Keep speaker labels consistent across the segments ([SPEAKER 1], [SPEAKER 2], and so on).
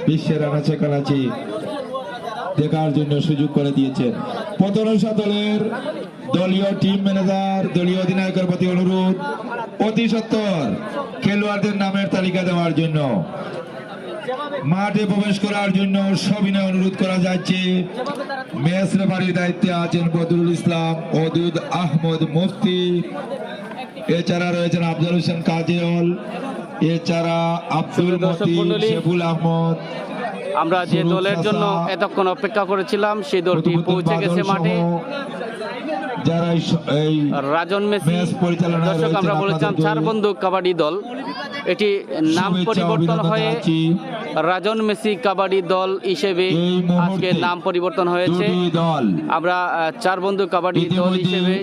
[SPEAKER 1] বিশ্বের আনাচে কানাচে দেখার জন্য সুযোগ করে দিয়েছেন। প্রথমশা দলের দলীয় টিম ম্যানেজার, দলীয় অধিনায়কের প্রতি অনুরোধ অতি সত্বর খেলোয়াড়দের নামের তালিকা দেওয়ার জন্য, মাঠে প্রবেশ করার জন্য সবিনয় অনুরোধ করা যাচ্ছে। ম্যাচ রেফারির দায়িত্বে আছেন বদরুল ইসলাম, ওদুদ আহমদ মুফতি, এছাড়া রয়েছেন আফজাল হোসেন কাজল, এছাড়া আব্দুল মতিন, শেফুল আহমদ।
[SPEAKER 2] আমরা যে দলের জন্য এতক্ষণ অপেক্ষা করেছিলাম সেই দলটি পৌঁছে গেছে মাঠে। রাজন মেসি দর্শক, আমরা বলেছিলাম চার বন্দুক কাবাডি দল, এটি নাম পরিবর্তন হয়ে রাজন মেসি কাবাডি দল হিসেবে আজকে নাম পরিবর্তন হয়েছে। আমরা চার বন্ধু কাবাডি দল হিসেবে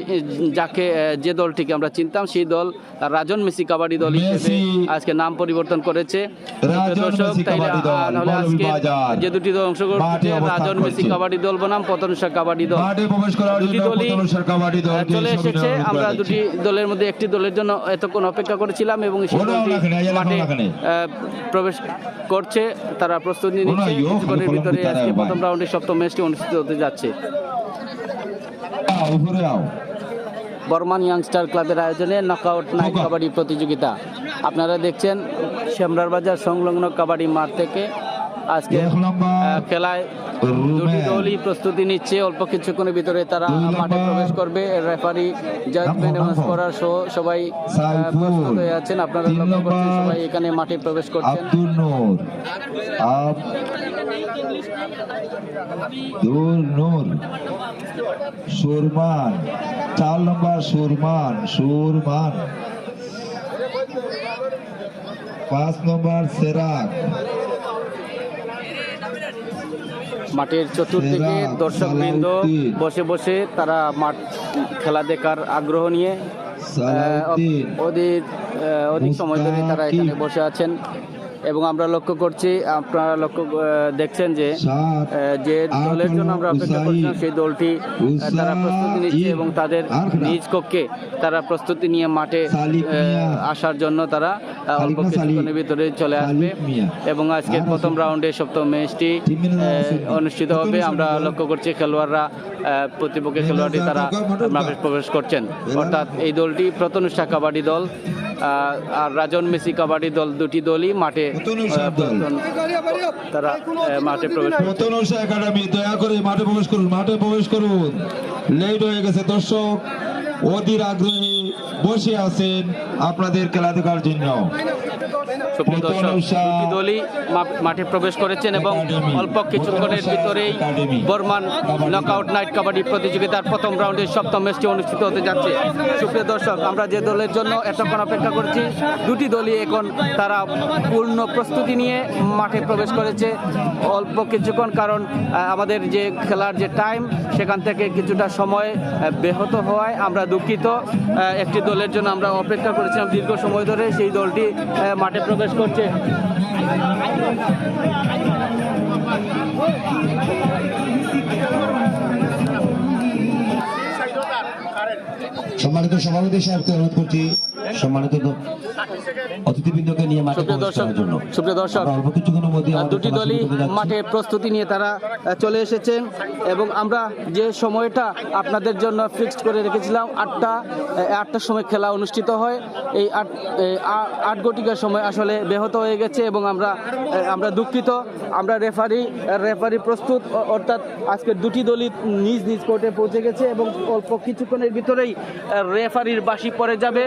[SPEAKER 2] যে দলটিকে আমরা চিনতাম সেই দল রাজন মেসি কাবাডি দল হিসেবে আজকে নাম পরিবর্তন করেছে। দর্শক, তাহলে আজকে যে দুটি দল অংশগ্রহণ করছে, রাজন মেসি কাবাডি দল বনাম প্রথমশা কাবাডি দল, দুটি দলই চলে এসেছে। আমরা দুটি দলের মধ্যে একটি দলের জন্য এতক্ষণ অপেক্ষা করেছিলাম এবং সেই দলটি মাঠে প্রবেশ করছে, তারা প্রস্তুতি নিচ্ছে। কিছুক্ষণের ভিতরে আজকে প্রথম রাউন্ডের সপ্তম ম্যাচটি অনুষ্ঠিত হতে যাচ্ছে। বর্মান ইয়াংস্টার ক্লাবের আয়োজনে নকআউট নাইট কাবাডি প্রতিযোগিতা আপনারা দেখছেন শ্যামরার বাজার সংলগ্ন কাবাডি মাঠ থেকে। আজকে খেলায় দুটি দলই প্রস্তুতি নিচ্ছে। অল্প কিছুক্ষণের ভিতরে তারা মাঠে প্রবেশ করবে। রেফারি, জাজমেন্ট অ্যানাউন্স করার সহ সবাই প্রস্তুত হয়ে আছেন। আপনারা লক্ষ্য করছেন সবাই এখানে মাঠে প্রবেশ করছেন।
[SPEAKER 1] সুরমান 4 নম্বর, সুরমান 5 নম্বর সেরাক।
[SPEAKER 2] মাঠের চতুর্দিকে দর্শকবৃন্দ বসে বসে তারা মাঠ খেলা দেখার আগ্রহ নিয়ে অধিক সময় ধরে তারা এখানে বসে আছেন এবং আমরা লক্ষ্য করছি, আপনারা দেখছেন যে দলের জন্য আমরা অপেক্ষা করছিলাম সেই দলটি তারা প্রস্তুতি নিচ্ছে এবং তাদের নিজ কক্ষে তারা প্রস্তুতি নিয়ে মাঠে আসার জন্য তারা অল্প কিছুক্ষণের ভিতরে চলে আসবে এবং আজকের প্রথম রাউন্ডে সপ্তম ম্যাচটি অনুষ্ঠিত হবে। আমরা লক্ষ্য করছি খেলোয়াড়রা, প্রতিপক্ষের খেলোয়াড়টি তারা মাঠে প্রবেশ করছেন, অর্থাৎ এই দলটি প্রথমশা কাবাডি দল আর রাজন মেসি কাবাডি দল, দুটি দলই মাঠে তারা মাঠে প্রবেশ করছেন।
[SPEAKER 1] একাডেমি দয়া করে মাঠে প্রবেশ করুন, মাঠে প্রবেশ করুন। লেট হয়ে গেছে দর্শক, অধীর আগ্রহে বসে আছেন আপনাদের খেলা দেখার জন্য।
[SPEAKER 2] দলই মাঠে প্রবেশ করেছেন এবং অল্প কিছুক্ষণের ভিতরেই বর্মান নকআউট নাইট কাবাডি প্রতিযোগিতার প্রথম রাউন্ডের সপ্তম ম্যাচটি অনুষ্ঠিত হতে যাচ্ছে। সুপ্রিয় দর্শক, আমরা যে দলের জন্য এতক্ষণ অপেক্ষা করছি, দুটি দলই এখন তারা পূর্ণ প্রস্তুতি নিয়ে মাঠে প্রবেশ করেছে। অল্প কিছুক্ষণ, কারণ আমাদের যে খেলার যে টাইম সেখান থেকে কিছুটা সময় ব্যাহত হওয়ায় আমরা দুঃখিত। একটি দলের জন্য আমরা অপেক্ষা করেছিলাম দীর্ঘ সময় ধরে, সেই দলটি মাঠে প্রবেশ করছে।
[SPEAKER 3] সম্মানিত সভাপতি সাহেবকে অনুরোধ করছি সম্মানিত অতিথিবৃন্দকে নিয়ে মাঠে প্রবেশ করার জন্য।
[SPEAKER 2] সুপ্রিয় দর্শক, দুটি দলই মাঠে প্রস্তুতি নিয়ে তারা চলে এসেছেন এবং আমরা যে সময়টা আপনাদের জন্য ফিক্সড করে রেখেছিলাম 8টার সময় খেলা অনুষ্ঠিত হয়, এই 8 ঘটিকার সময় আসলে ব্যাহত হয়ে গেছে এবং আমরা দুঃখিত। আমরা রেফারি প্রস্তুত, অর্থাৎ আজকে দুটি দলই নিজ নিজ কোর্টে পৌঁছে গেছে এবং অল্প কিছুক্ষণের ভিতরেই রেফারির বাঁশি পড়ে যাবে।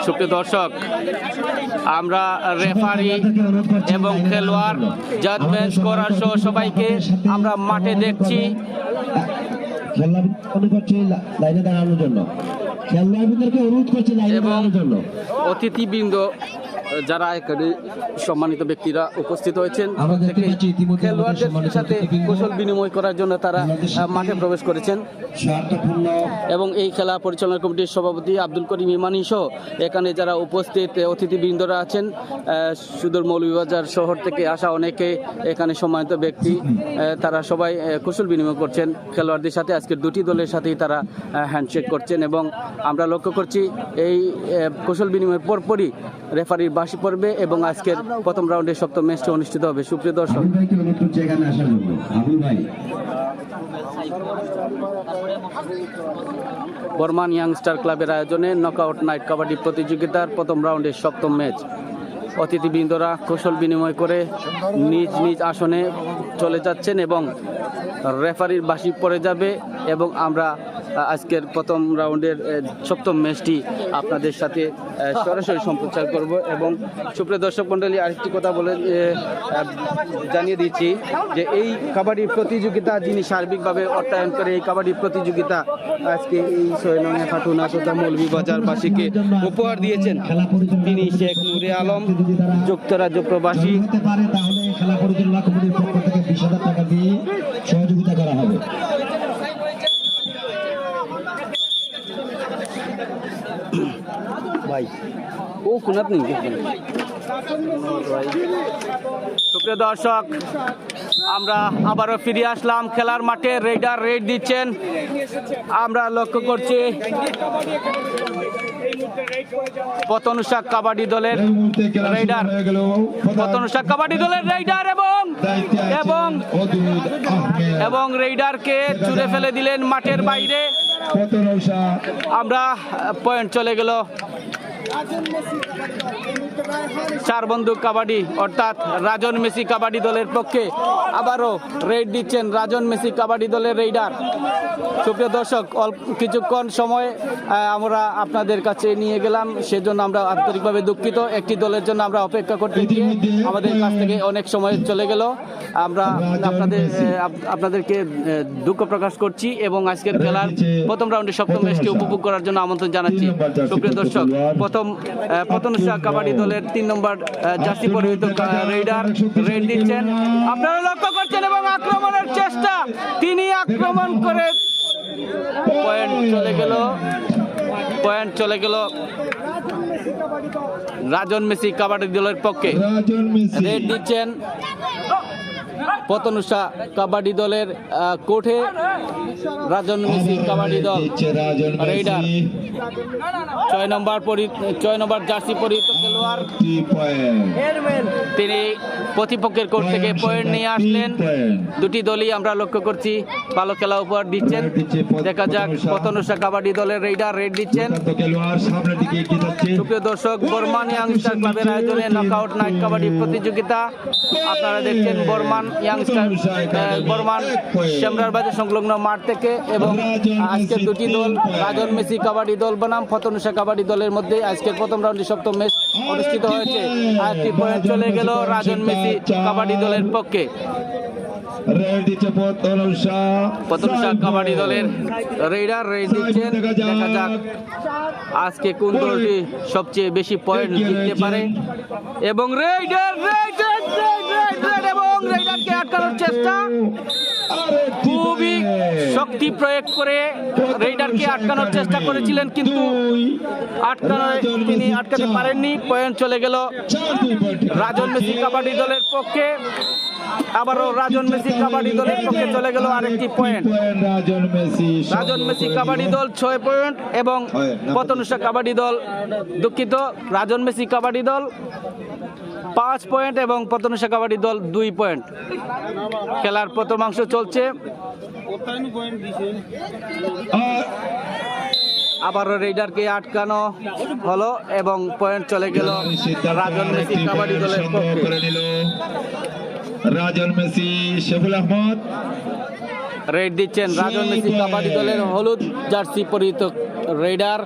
[SPEAKER 2] সুপ্রিয় দর্শক, আমরা রেফারি এবং খেলোয়াড়, জাজমেন্ট করার সহ সবাইকে আমরা মাঠে দেখছি।
[SPEAKER 3] লাইনে দাঁড়ানোর জন্য খেলোয়াড়দেরকে অনুরোধ করছি লাইনে দাঁড়ানোর জন্য।
[SPEAKER 2] অতিথিবৃন্দ যারা এখানে সম্মানিত ব্যক্তিরা উপস্থিত হয়েছেন
[SPEAKER 3] আমরা দেখতে
[SPEAKER 2] প্রত্যেকেই
[SPEAKER 3] পাচ্ছি ইতিমধ্যে আমাদের
[SPEAKER 2] খেলোয়াড়দের
[SPEAKER 3] সম্মানিত
[SPEAKER 2] সাথে
[SPEAKER 3] অতিথিবৃন্দ
[SPEAKER 2] কৌশল বিনিময় করার জন্য তারা মাঠে প্রবেশ করেছেন
[SPEAKER 3] শান্তিপূর্ণ
[SPEAKER 2] এবং এই খেলা পরিচালনা কমিটির সভাপতি আব্দুল করিম ইমানি সহ এখানে যারা উপস্থিত অতিথিবৃন্দরা আছেন সুদূর মৌলভীবাজার শহর থেকে আসা অনেকে এখানে সম্মানিত ব্যক্তি তারা সবাই কুশল বিনিময় করছেন খেলোয়াড়দের সাথে। আজকের দুটি দলের সাথেই তারা হ্যান্ডশেক করছেন এবং আমরা লক্ষ্য করছি এই কুশল বিনিময়ের পরপরই রেফারির বাঁশি পড়বে এবং আজকের প্রথম রাউন্ডের সপ্তম ম্যাচটি অনুষ্ঠিত হবে। সুপ্রিয় দর্শক,
[SPEAKER 3] আবুল ভাইকে অনুরোধ করছি এখানে আসার জন্য। আবুল ভাই
[SPEAKER 2] বর্মান ইয়াংস্টার ক্লাবের আয়োজনে নকআউট নাইট কাবাডি প্রতিযোগিতার প্রথম রাউন্ডের সপ্তম ম্যাচ। অতিথিবৃন্দরা কৌশল বিনিময় করে নিজ নিজ আসনে চলে যাচ্ছেন এবং রেফারির বাঁশি পড়ে যাবে এবং আমরা আজকের প্রথম রাউন্ডের সপ্তম ম্যাচটি আপনাদের সাথে সরাসরি সম্প্রচার করব। এবং সুপ্রিয় দর্শক মণ্ডলী, আরেকটি কথা বলে জানিয়ে দিচ্ছি যে এই কাবাডি প্রতিযোগিতা যিনি সার্বিকভাবে অর্থায়ন করে এই কাবাডি প্রতিযোগিতা আজকে এই ৬ নং খাটুনা তথা মৌলভীবাজারবাসীকে উপহার দিয়েছেন তিনি শেখ নুরে আলম, যুক্তরাজ্য প্রবাসী।
[SPEAKER 3] হতে পারে তাহলে খেলা পরিচালনা কমিটির পক্ষ থেকে ২০,০০০ টাকা দিয়ে সহযোগিতা করা হবে।
[SPEAKER 2] ভাই ও কোনাত নেই। সুপ্রিয় দর্শক, আমরা আবারও ফিরে আসলাম খেলার মাঠে। রেডার রেড দিচ্ছেন, আমরা লক্ষ্য করছি পতনুষা কাবাডি দলের রেডার, পতনুষা কাবাডি দলের রেডার এবং রেডারকে ছুঁড়ে ফেলে দিলেন মাঠের বাইরে। আমরা পয়েন্ট চলে গেল 4 বন্দুক কাবাডি অর্থাৎ রাজন মেসি কাবাডি দলের পক্ষে। আবারও রেড দিচ্ছেন রাজন মেসি কাবাডি দলের রেডার। সুপ্রিয় দর্শক, কিছুক্ষণ সময় আমরা আপনাদের কাছে নিয়ে গেলাম, সেজন্য আমরা আন্তরিকভাবে দুঃখিত। একটি দলের জন্য আমরা অপেক্ষা করতে গিয়ে আমাদের কাছ থেকে অনেক সময় চলে গেল। আমরা আপনাদেরকে দুঃখ প্রকাশ করছি এবং আজকের খেলার প্রথম রাউন্ডে সপ্তম ম্যাচটি উপভোগ করার জন্য আমন্ত্রণ জানাচ্ছি। সুপ্রিয় দর্শক, পতনুষা কাবাডি দলের 3 নম্বর জার্সি পরিহিত রেডার রেড দিচ্ছেন, আপনারা লক্ষ্য করছেন এবং আক্রমণের চেষ্টা, তিনি আক্রমণ করে পয়েন্ট চলে গেল রাজন মেসি কাবাডি দলের পক্ষে। রেড দিচ্ছেন পতনুষা কাবাডি দলের কোঠে রাজন মেসি কাবাডি দল রেডার 6 নম্বর জার্সি পরিহিত খেলোয়াড়, তিনি প্রতিপক্ষের কোর্ট থেকে পয়েন্ট নিয়ে আসলেন। দুটি দলই আমরা লক্ষ্য করছি ভালো খেলা উপহার দিচ্ছেন। দেখা যাক পতনুষা কাবাডি দলের রেডার রেড দিচ্ছেন। সুপ্রিয় দর্শক, বর্মান ইয়াংস্টার ক্লাবের আয়োজনে নকআউট নাইট কাবাডি প্রতিযোগিতা আপনারা দেখছেন বর্মান শ্যামরার বাজার সংলগ্ন মাঠ থেকে। এবং আজকের দুটি দল রাজন মেসি কাবাডি দল বনাম পতনুষা কাবাডি দলের মধ্যে আজকের প্রথম রাউন্ডে সপ্তম ম্যাচ অনুষ্ঠিত হয়েছে। আরেকটি পয়েন্ট চলে গেল রাজন মেসি কাবাডি দলের পক্ষে। পতনুষা কাবাডি দলের রেডার রেড দিচ্ছেন, দেখা যাক আজকে কোন দলটি সবচেয়ে বেশি পয়েন্ট জিততে পারে। এবং এবং রেডারকে আটকানোর চেষ্টা, খুবই শক্তি প্রয়োগ করে রেডারকে আটকানোর চেষ্টা করেছিলেন কিন্তু তিনি আটকাতে পারেননি। পয়েন্ট চলে গেল রাজন মেসি কাবাডি দলের পক্ষে। আবারও রাজন মেসি কাবাডি দলের পক্ষে চলে গেল আরেকটি পয়েন্ট। রাজন মেসি কাবাডি দল 6 পয়েন্ট এবং পতনুষা কাবাডি দল, দুঃখিত, রাজন মেসি কাবাডি দল 5 পয়েন্ট এবং পতনুষা কাবাডি দল 2 পয়েন্ট। খেলার প্রথমাংশ চলছে। আবারও রেডারকে আটকানো হলো এবং পয়েন্ট চলে গেল রাজন মেসি কাবাডি দলের পক্ষে।
[SPEAKER 1] রাজন মেসি শেফুল আহমদ
[SPEAKER 2] রেড দিচ্ছেন রাজন মেসি কাবাডি দলের হলুদ জার্সি পরিহিত রেডার।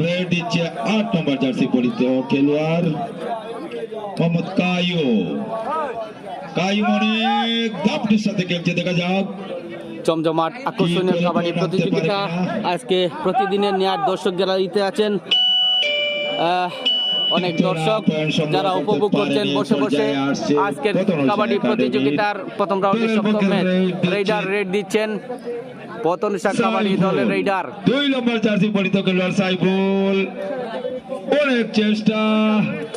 [SPEAKER 1] রেড দিচ্ছে 8 নম্বর জার্সি পরিহিত খেলোয়াড় মোহাম্মদ কাইয়ুম অনেক দাপটের সাথে খেলছে, দেখা যাক।
[SPEAKER 2] জমজমাট আকর্ষণীয় কাবাডি প্রতিযোগিতা। আজকে প্রতিদিনের নেয়ার দর্শক গ্যালারিতে আছেন অনেক দর্শক যারা উপভোগ করছেন বসে বসে আজকের কাবাডি প্রতিযোগিতার প্রথম রাউন্ডের সপ্তম ম্যাচ। রেইডার রেড দিচ্ছেন পতনশা কাবাডি দলের রেইডার।
[SPEAKER 1] 2 নম্বর জার্সি পরিহিত খেলোয়াড় সাইফুল, অনেক চেষ্টা,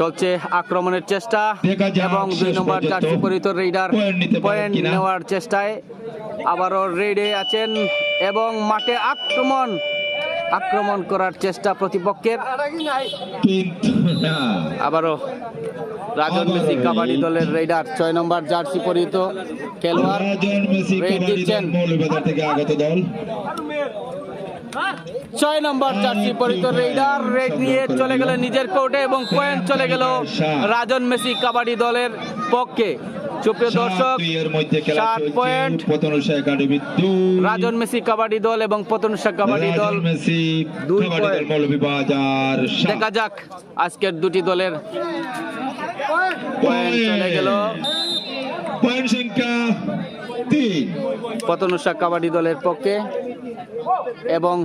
[SPEAKER 2] চলছে আক্রমণের চেষ্টা
[SPEAKER 1] দেখা যাক
[SPEAKER 2] এবং 2
[SPEAKER 1] শেষ
[SPEAKER 2] নম্বর
[SPEAKER 1] পর্যন্ত
[SPEAKER 2] জার্সি পরিহিত রেইডার
[SPEAKER 1] পয়েন্ট নিতে পারেন
[SPEAKER 2] পয়েন্ট
[SPEAKER 1] কিনা।
[SPEAKER 2] নেওয়ার চেষ্টায় আবারও রেডে আছেন এবং মাঠে আক্রমণ করার চেষ্টা প্রতিপক্ষের।
[SPEAKER 1] কিন্তু না,
[SPEAKER 2] আবারও রাজন মেসি কাবাডি দলের রেইডার 6 নম্বর জার্সি পরিহিত খেলোয়াড়
[SPEAKER 1] রাজন মেসি
[SPEAKER 2] রেড
[SPEAKER 1] কাবাডি
[SPEAKER 2] দিচ্ছেন।
[SPEAKER 1] দল মৌলভীবাজার থেকে আগত দল।
[SPEAKER 2] 6 নম্বর জার্সি পরিহিত রেইডার রেড নিয়ে চলে গেল নিজের কোর্টে এবং পয়েন্ট চলে গেল রাজন মেসি কাবাডি দলের পক্ষে। সুপ্রিয় দর্শক,
[SPEAKER 1] 7-2 এর মধ্যে খেলা
[SPEAKER 2] 7
[SPEAKER 1] চলছে।
[SPEAKER 2] পয়েন্ট
[SPEAKER 1] পতনশা একাডেমি 2,
[SPEAKER 2] রাজন মেসি কাবাডি দল এবং পতনশা কাবাডি দল।
[SPEAKER 1] রাজন মেসি
[SPEAKER 2] 2
[SPEAKER 1] কাবাডি দল
[SPEAKER 2] পয়েন্ট।
[SPEAKER 1] মৌলভীবাজার 7।
[SPEAKER 2] দেখা যাক আজকের দুটি দলের পয়েন্ট চলে গেল
[SPEAKER 1] পয়েন্ট সংখ্যা 3।
[SPEAKER 2] পতনশা কাবাডি দলের পক্ষে এবং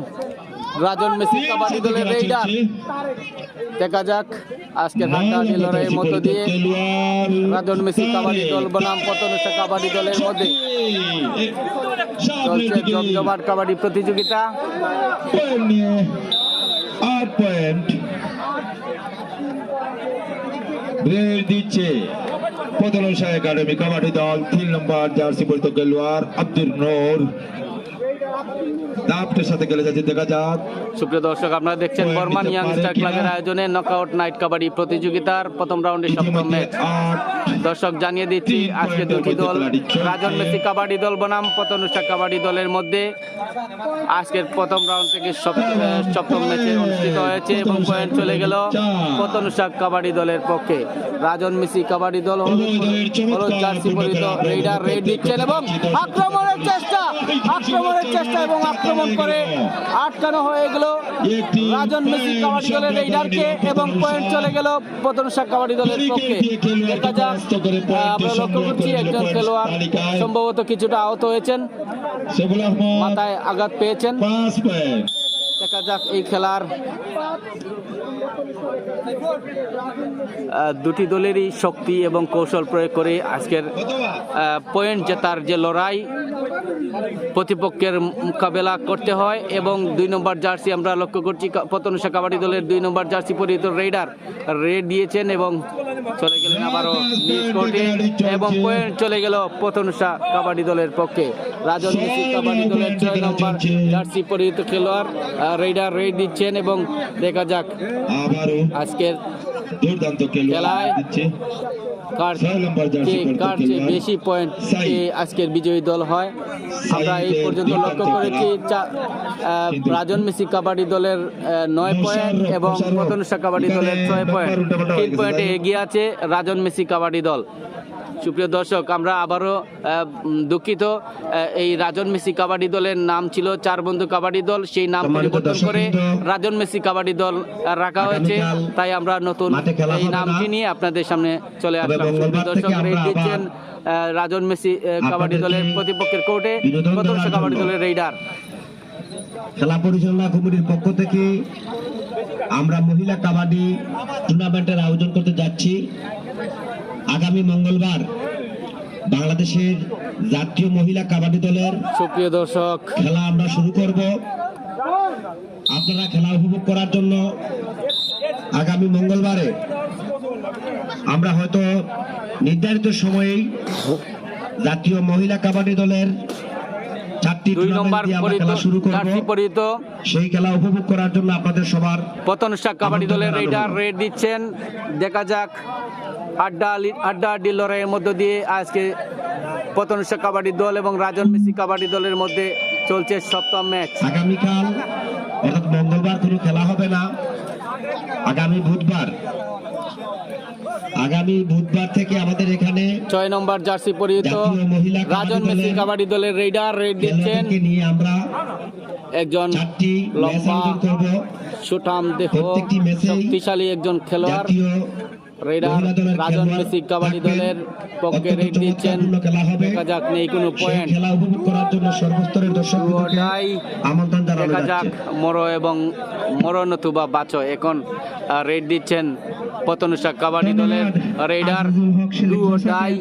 [SPEAKER 2] রাজন মেসি কাবাডি দলের রেইডার। দেখা যাক আজকের হাড্ডাহাড্ডি লড়াইয়ের মধ্য দিয়ে রাজন মেসি কাবাডি দল বনাম পতনশা কাবাডি দলের মধ্যে চলছে জমজমাট কাবাডি প্রতিযোগিতা।
[SPEAKER 1] পয়েন্ট নিয়ে 8 পয়েন্ট রেড দিচ্ছে পতনশা একাডেমি কাবাডি দল। 3 নম্বর জার্সি পরিহিত খেলোয়াড় আব্দুল নূর দাপটের সাথে খেলে যাচ্ছে। দেখা যাক
[SPEAKER 2] সুপ্রিয় দর্শক, আপনারা দেখছেন
[SPEAKER 1] পয়েন্ট
[SPEAKER 2] বর্মান
[SPEAKER 1] নিতে
[SPEAKER 2] ইয়াংস্টার
[SPEAKER 1] পারে কিনা।
[SPEAKER 2] ক্লাবের আয়োজনে নকআউট নাইট কাবাডি প্রতিযোগিতার প্রথম রাউন্ডের সপ্তম ম্যাচ।
[SPEAKER 1] 8
[SPEAKER 2] দর্শক জানিয়ে দিচ্ছি
[SPEAKER 1] 3
[SPEAKER 2] আজকে
[SPEAKER 1] পয়েন্টের
[SPEAKER 2] দুটি
[SPEAKER 1] মধ্যে
[SPEAKER 2] দল
[SPEAKER 1] খেলাটি চলছে।
[SPEAKER 2] রাজন মেসি কাবাডি দল বনাম পতনশা কাবাডি দলের মধ্যে আজকের প্রথম রাউন্ড থেকে সপ্তম ম্যাচে অনুষ্ঠিত হয়েছে এবং পয়েন্ট চলে গেল পতনশা কাবাডি দলের পক্ষে। রাজন মেসি কাবাডি দল হলুদ জার্সি পরিহিত রেইডার রেড দিচ্ছেন এবং আক্রমণের চেষ্টা এবং আক্রমণ করে আটকানো হয়ে গেল রাজন মেসি কাবাডি দলের রেইডারকে এবং পয়েন্ট চলে গেল পতনশা কাবাডি দলের পক্ষে। দেখা যাক, আমরা লক্ষ্য করছি একজন খেলোয়াড় সম্ভবত কিছুটা আহত হয়েছেন,
[SPEAKER 1] সেবুল আহমদ
[SPEAKER 2] মাথায় আঘাত পেয়েছেন।
[SPEAKER 1] 5 পয়েন্ট।
[SPEAKER 2] দেখা যাক এই খেলার দুটি দলেরই শক্তি এবং কৌশল প্রয়োগ করে আজকের পয়েন্ট জেতার যে লড়াই প্রতিপক্ষের মোকাবেলা করতে হয়। এবং 2 নম্বর জার্সি আমরা লক্ষ্য করছি পতনশা কাবাডি দলের 2 নম্বর জার্সি পরিহিত রেইডার রেড দিয়েছেন এবং চলে গেলেন আবারও নিজ কোর্টে এবং পয়েন্ট চলে গেল পতনশা কাবাডি দলের পক্ষে। রাজন মেসি কাবাডি দলের 6 নম্বর জার্সি পরিহিত খেলোয়াড় রেইডার রেড দিচ্ছেন এবং দেখা যাক
[SPEAKER 1] আবারও
[SPEAKER 2] আজকের
[SPEAKER 1] দুর্দান্ত খেলায় দিচ্ছে
[SPEAKER 2] কার
[SPEAKER 1] 6 নম্বর জার্সি পরিহিত
[SPEAKER 2] চেয়ে
[SPEAKER 1] খেলোয়াড়
[SPEAKER 2] বেশি পয়েন্ট আজকের বিজয়ী দল হয়। আমরা এই পর্যন্ত লক্ষ্য করেছি রাজন মেসি কাবাডি দলের 9 পয়েন্ট এবং পতনশা কাবাডি দলের 6 পয়েন্ট। 3 পয়েন্টে এগিয়ে আছে রাজন মেসি কাবাডি দল। সুপ্রিয় দর্শক, আমরা আবারও দুঃখিত, এই রাজন মেসি কাবাডি দলের নাম ছিল 4 বন্ধু কাবাডি দল, সেই নাম পরিবর্তন করে রাজন মেসি কাবাডি দল রাখা হয়েছে। তাই আমরা নতুন এই নামটি নিয়ে আপনাদের সামনে চলে আসলাম। সুপ্রিয় দর্শক, রেড দিচ্ছেন রাজন মেসি কাবাডি দলের প্রতিপক্ষের কোর্টে পতনশা কাবাডি দলের রেইডার।
[SPEAKER 3] খেলা পরিচালনা কমিটির পক্ষ থেকে আমরা মহিলা কাবাডি টুর্নামেন্টের আয়োজন করতে যাচ্ছি। আগামী মঙ্গলবার বাংলাদেশের জাতীয় মহিলা কাবাডি দলের
[SPEAKER 2] সুপ্রিয় দর্শক,
[SPEAKER 3] খেলা আমরা শুরু করব। আপনারা খেলা উপভোগ করার জন্য আগামী মঙ্গলবারে আমরা হয়তো নির্ধারিত সময়েই জাতীয় মহিলা কাবাডি দলের 4টি
[SPEAKER 2] 2 নম্বর
[SPEAKER 3] টুর্নামেন্ট দিয়ে আমরা খেলা শুরু করব।
[SPEAKER 2] জার্সি পরিহিত
[SPEAKER 3] সেই খেলা উপভোগ করার জন্য আপনাদের সবার
[SPEAKER 2] পতনশা কাবাডি দলের রেইডার রেড দিচ্ছেন। দেখা যাক আড্ডাহাড্ডি লড়াইয়ের মধ্য দিয়ে আজকে পতনশা কাবাডি দল এবং রাজন মেসি কাবাডি দলের মধ্যে চলছে সপ্তম ম্যাচ।
[SPEAKER 3] আগামীকাল অর্থাৎ মঙ্গলবার কোনো খেলা হবে না। আগামী বুধবার থেকে আমাদের এখানে
[SPEAKER 2] 6 নম্বর জার্সি পরিহিত
[SPEAKER 3] জাতীয় মহিলা
[SPEAKER 2] রাজন মেসি কাবাডি দলের রেইডার রেড দিচ্ছেন।
[SPEAKER 3] খেলোয়াড়দেরকে নিয়ে আমরা
[SPEAKER 2] একজন
[SPEAKER 3] 4টি ম্যাচ
[SPEAKER 2] লম্বা
[SPEAKER 3] আয়োজন করব।
[SPEAKER 2] সুঠাম দেহ
[SPEAKER 3] প্রত্যেকটি ম্যাচেই
[SPEAKER 2] শক্তিশালী একজন খেলোয়াড়
[SPEAKER 3] জাতীয়
[SPEAKER 2] রেইডার
[SPEAKER 3] মহিলা দলের
[SPEAKER 2] রাজন
[SPEAKER 3] খেলোয়াড়
[SPEAKER 2] মেসি কাবাডি
[SPEAKER 3] থাকবেন।
[SPEAKER 2] দলের পক্ষে
[SPEAKER 3] অত্যন্ত
[SPEAKER 2] রেড দিচ্ছেন।
[SPEAKER 3] চমৎকারপূর্ণ খেলা হবে।
[SPEAKER 2] দেখা যাক নেই কোনো
[SPEAKER 3] সেই
[SPEAKER 2] পয়েন্ট।
[SPEAKER 3] খেলা উপভোগ করার জন্য সর্বস্তরের দর্শকদেরকে
[SPEAKER 2] ওটাই
[SPEAKER 3] আমন্ত্রণ জানানো
[SPEAKER 2] দেখা যাক
[SPEAKER 3] যাচ্ছে।
[SPEAKER 2] মরো এবং মরো নতুবা বাঁচো। এখন রেড দিচ্ছেন পতনুষা কাবাডি দলের রেইডার ডু অর ডাই,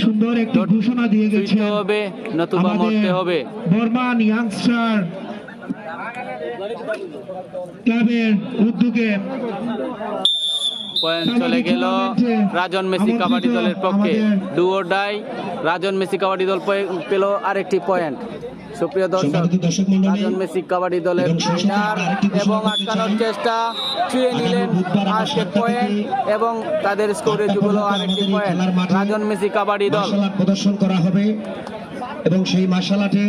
[SPEAKER 4] সুন্দর একটি ঘোষণা দিয়ে গেছে
[SPEAKER 2] ছুটতে হবে নতুবা মরতে হবে।
[SPEAKER 4] বর্মান ইয়াংস্টার ক্লাবের উদ্যোগে
[SPEAKER 2] পয়েন্ট চলে গেল রাজন মেসি কাবাডি দলের পক্ষে। Do or die, Rajan Messi kabaddi দল পেল আরেকটি পয়েন্ট। সুপ্রিয় দর্শক,
[SPEAKER 3] সম্মানিত দর্শক মণ্ডলী,
[SPEAKER 2] রাজন মেসি কাবাডি দলের রেইডার এবং আটকানোর চেষ্টা, ছুঁয়ে নিলেন আজকে পয়েন্ট এবং তাদের স্কোরে যুগল আরেকটি পয়েন্ট। রাজন মেসি কাবাডি দল
[SPEAKER 3] মার্শাল আর্ট প্রদর্শন করা হবে এবং সেই মার্শাল আর্টে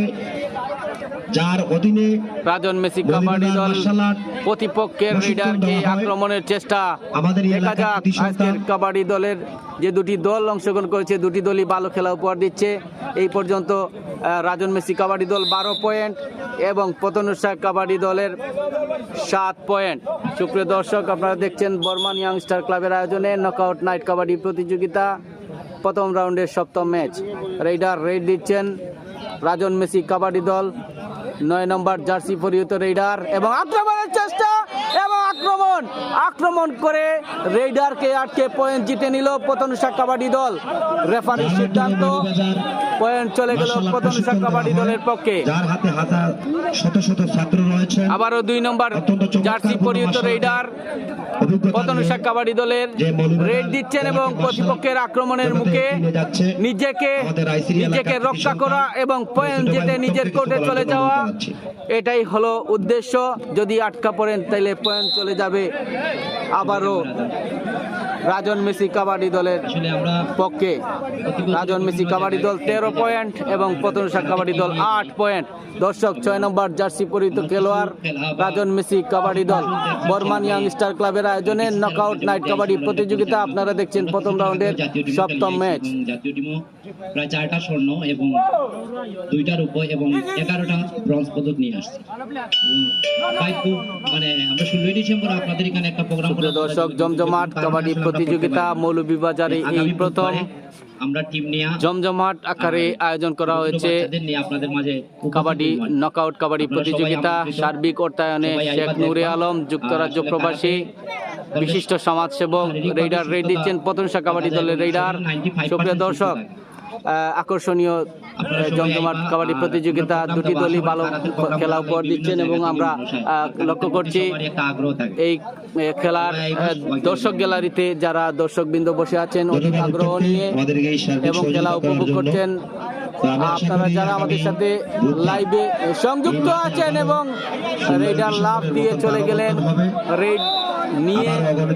[SPEAKER 3] যার অধীনে
[SPEAKER 2] রাজন মেসি কাবাডি দল
[SPEAKER 3] মার্শাল আর্ট
[SPEAKER 2] প্রতিপক্ষের রেইডারকে আক্রমণের চেষ্টা।
[SPEAKER 3] আমাদের এই
[SPEAKER 2] দেখা
[SPEAKER 3] এলাকার
[SPEAKER 2] যাক
[SPEAKER 3] কৃতি সন্তান।
[SPEAKER 2] আজকের কাবাডি দলের যে দুটি দল অংশগ্রহণ করেছে, দুটি দলই ভালো খেলা উপহার দিচ্ছে। এই পর্যন্ত রাজন মেসি কাবাডি দল 12 পয়েন্ট এবং পতনুষা কাবাডি দলের 7 পয়েন্ট। সুপ্রিয় দর্শক, আপনারা দেখছেন বর্মান ইয়াংস্টার ক্লাবের আয়োজনে নকআউট নাইট কাবাডি প্রতিযোগিতা প্রথম রাউন্ডের 7ম ম্যাচ। রেইডার রেড দিচ্ছেন রাজন মেসি কাবাডি দল, 9 নম্বর জার্সি পরিহিত রেইডার এবং আক্রমণের চেষ্টা এবং আক্রমণ করে রেইডারকে আটকে পয়েন্ট জিতে নিল পতনুষা কাবাডি দল। রেফারির সিদ্ধান্ত, পয়েন্ট চলে গেল পতনুষা কাবাডি দলের পক্ষে।
[SPEAKER 3] যার হাতে হাজার শত শত ছাত্র রয়েছে,
[SPEAKER 2] আবারও 2 নম্বর জার্সি পরিহিত রেইডার পতনুষা কাবাডি দলের রেড দিচ্ছেন এবং প্রতিপক্ষের আক্রমণের মুখে নিজেকে রক্ষা করা এবং পয়েন্ট জিতে নিজের কোর্টে চলে যাওয়া, এটাই হলো উদ্দেশ্য। যদি আটকা পড়েন তাহলে পয়েন্ট চলে যাবে আবারও রাজন মেসি কাবাডি দলের পক্ষে। রাজন মেসি কাবাডি দল 13 পয়েন্ট এবং পতনুষা কাবাডি দল 8 পয়েন্ট। দর্শক, 6 নম্বর জার্সি পরিহিত খেলোয়াড় রাজন মেসি কাবাডি দল বর্মান ইয়াংস্টার ক্লাবের আয়োজনে নকআউট নাইট কাবাডি প্রতিযোগিতা। আপনারা দেখছেন প্রথম রাউন্ডের 7ম ম্যাচ।
[SPEAKER 5] জাতীয় টিমও প্রায় 4টা স্বর্ণ এবং 2টা রূপো এবং 11টা ব্রোঞ্জ পদক নিয়ে আসছে। মানে আমরা 16 ডিসেম্বর আপনাদের এখানে একটা প্রোগ্রাম করে।
[SPEAKER 2] দর্শক, জমজমাট কাবাডি প্রতিযোগিতা মৌলভীবাজারে এই প্রথম
[SPEAKER 5] আমরা টিম নিয়ে
[SPEAKER 2] জমজমাট আকারে আয়োজন করা হয়েছে
[SPEAKER 5] আপনাদের মাঝে
[SPEAKER 2] কাবাডি নকআউট কাবাডি প্রতিযোগিতা। সার্বিক অর্থায়নে শেখ নুরে আলম, যুক্তরাজ্য প্রবাসী বিশিষ্ট সমাজসেবক। রেইডার রেড দিচ্ছেন পতনুষা কাবাডি দলের রেইডার। সুপ্রিয় দর্শক, আকর্ষণীয় জমজমাট কাবাডি প্রতিযোগিতা, দুটি দলই ভালো খেলা উপহার দিচ্ছেন এবং আমরা লক্ষ্য করছি এই খেলার দর্শক গ্যালারিতে যারা দর্শকবৃন্দ বসে আছেন অধিক আগ্রহ নিয়ে এবং খেলা উপভোগ করছেন। আপনারা যারা আমাদের সাথে লাইভে সংযুক্ত আছেন এবং রেইডার লাভ দিয়ে চলে গেলেন, রেড নিয়ে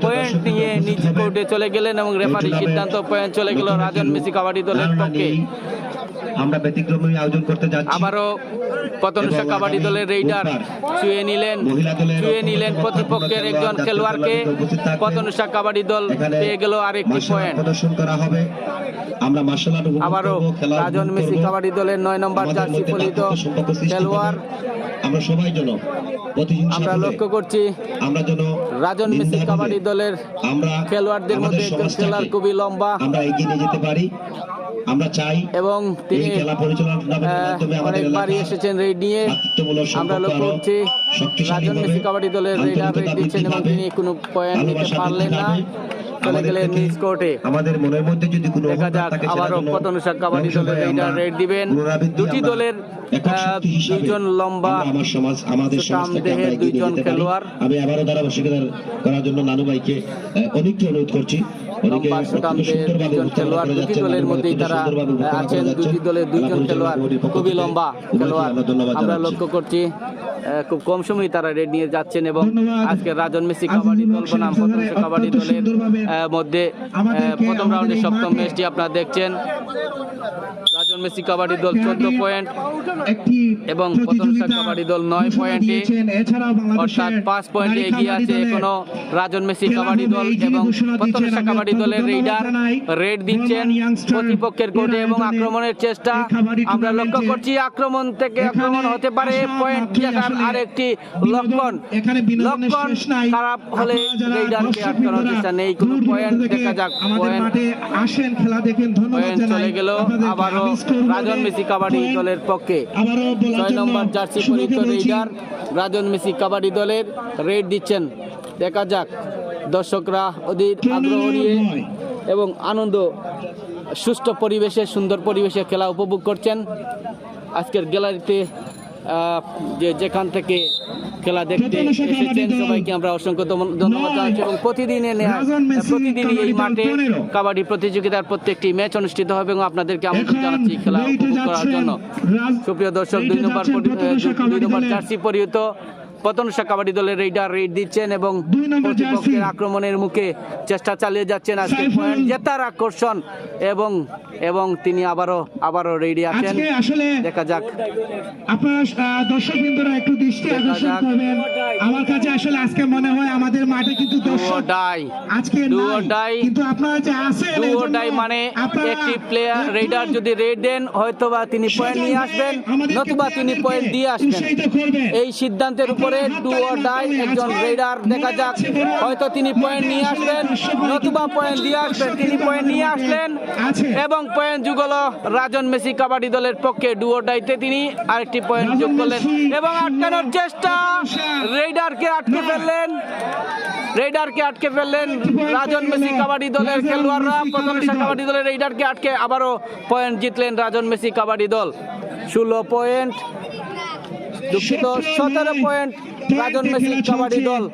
[SPEAKER 2] পয়েন্ট নিয়ে নিজ কোর্টে চলে গেলেন এবং রেফারির সিদ্ধান্ত, পয়েন্ট চলে গেল রাজন মেসি কাবাডি দলের পক্ষে।
[SPEAKER 3] আমরা ব্যতিক্রমী আয়োজন করতে যাচ্ছি।
[SPEAKER 2] আবারও পতনুষা কাবাডি দলের রেইডার ছুঁয়ে নিলেন প্রতিপক্ষের একজন খেলোয়াড়কে। পতনুষা কাবাডি দল পেয়ে গেল আরেকটি পয়েন্ট।
[SPEAKER 3] প্রদর্শন করা হবে। আমরা মার্শাল আর্ট
[SPEAKER 2] আবারও রাজন মেসি কাবাডি দলের 9 নম্বর জার্সি পরিহিত খেলোয়াড়।
[SPEAKER 3] আমরা সবাই যেন
[SPEAKER 2] আমরা লক্ষ্য করছি রাজন মেসি কাবাডি দলের খেলোয়াড়দের মধ্যে একজন খেলোয়াড় খুবই লম্বা,
[SPEAKER 3] আমরা এগিয়ে নিয়ে যেতে পারি। আমরা চাই
[SPEAKER 2] এবং তিনি
[SPEAKER 3] খেলা পরিচালনার মাধ্যমে আমাদের
[SPEAKER 2] অনেকবারই এসেছেন রেড নিয়ে। আমরা লক্ষ্য করছি রাজন মেসি কাবাডি দলের রেইডার রেড দিচ্ছেন এবং তিনি কোনো পয়েন্ট নিতে পারলেন না, চলে গেলেন নিজ কোর্টে।
[SPEAKER 3] আমাদের মনের মধ্যে যদি কোনো
[SPEAKER 2] দেখা যাক আবারও পতনুষা কাবাডি দলের রেইডার রেড দিবেন। দুটি দলের দুইজন লম্বা সুঠাম দেহের দুইজন খেলোয়াড়।
[SPEAKER 3] আমি আবারও ধারাবাহিকতা করার জন্য নানু ভাইকে অনেকটা অনুরোধ করছি।
[SPEAKER 2] লম্বা সুঠাম দেহের দুইজন খেলোয়াড়, দুটি দলের মধ্যেই তারা আছেন। দুটি দলের দুইজন খেলোয়াড় খুবই লম্বা খেলোয়াড়। আমরা লক্ষ্য করছি খুব কম সময় তারা রেড নিয়ে যাচ্ছেন এবং আজকে রাজন মেসি কাবাডি দল বনাম পতনুষা কাবাডি দলের মধ্যে প্রথম রাউন্ডের 7ম ম্যাচটি আপনারা দেখছেন। রাজন মেসি কাবাডি দল 14 পয়েন্ট এবং পতনুষা কাবাডি দল 9 পয়েন্টে, অর্থাৎ 5 পয়েন্টে এগিয়ে আছে এখনো রাজন মেসি কাবাডি দল এবং পতনুষা কাবাডি দলের রেইডার রেড দিচ্ছেন প্রতিপক্ষের কোর্টে এবং আক্রমণের চেষ্টা। আমরা লক্ষ্য করছি আক্রমণ থেকে আক্রমণ হতে পারে, পয়েন্ট দেখার আরেকটি লক্ষণ খারাপ হলে রেইডারকে আটকানোর চেষ্টা নেই, কোনো পয়েন্ট দেখা যাক। পয়েন্ট চলে গেল আবারও রাজন মেসি কাবাডি দলের পক্ষে। 6 নম্বর জার্সি পরিহিত রেইডার রাজন মেসি কাবাডি দলের রেড দিচ্ছেন। দেখা যাক দর্শকরা অধীর আগ্রহ নিয়ে এবং আনন্দ সুষ্ঠু পরিবেশে সুন্দর পরিবেশে খেলা উপভোগ করছেন। আজকের গ্যালারিতে যেখান থেকে খেলা দেখতে এসেছেন সবাইকে আমরা অসংখ্য ধন্যবাদ জানাচ্ছি এবং প্রতিদিনই এই মাঠে কাবাডি প্রতিযোগিতার প্রত্যেকটি ম্যাচ অনুষ্ঠিত হবে এবং আপনাদেরকে আমন্ত্রণ জানাচ্ছি খেলা উপভোগ করার জন্য। সুপ্রিয় দর্শক, 2 নম্বর জার্সি পরিহিত প্রত্যনুষা কাবাডি দলের রেইডার রেড দিচ্ছেন এবং প্রতিপক্ষের আক্রমণের মুখে চেষ্টা চালিয়ে যাচ্ছেন আজকে পয়েন্ট জেতার আকর্ষণ এবং তিনি আবারও রেডি আছেন। দেখা যাক
[SPEAKER 4] আপনারা দর্শকবৃন্দরা একটু দৃষ্টি আকর্ষণ করবেন। আমার কাছে আসলে আজকে মনে হয় আমাদের মাঠে কিন্তু দর্শক আজকে নাই, কিন্তু আপনারা যে আছেন
[SPEAKER 2] মানে একটি প্লেয়ার রেডার যদি রেড দেন হয়তোবা তিনি পয়েন্ট নিয়ে আসবেন, নতুবা তিনি পয়েন্ট দিয়ে আসবেন। এই সিদ্ধান্তের উপরে ডু অর ডাই একজন রেডার দেখা যাক, হয়তো তিনি পয়েন্ট নিয়ে আসবেন নতুবা পয়েন্ট দিয়ে আসবেন। তিনি পয়েন্ট নিয়ে আসলেন এবং পয়েন্ট যোগ হলো রাজন মেসি কাবাডি দলের পক্ষে। ডু অর ডাইতে তিনি আরেকটি পয়েন্ট যোগ করলেন এবং আটকানোর চেষ্টা, রেডারকে আটকে ফেললেন রাজন মেসি কাবাডি দলের খেলোয়াড়রা। প্রথমে কাবাডি দলের রেডারকে আটকে আবারও পয়েন্ট জিতলেন রাজন মেসি কাবাডি দল। 16 পয়েন্ট, দুঃখিত 17 পয়েন্ট রাজন মেসি কাবাডি দল।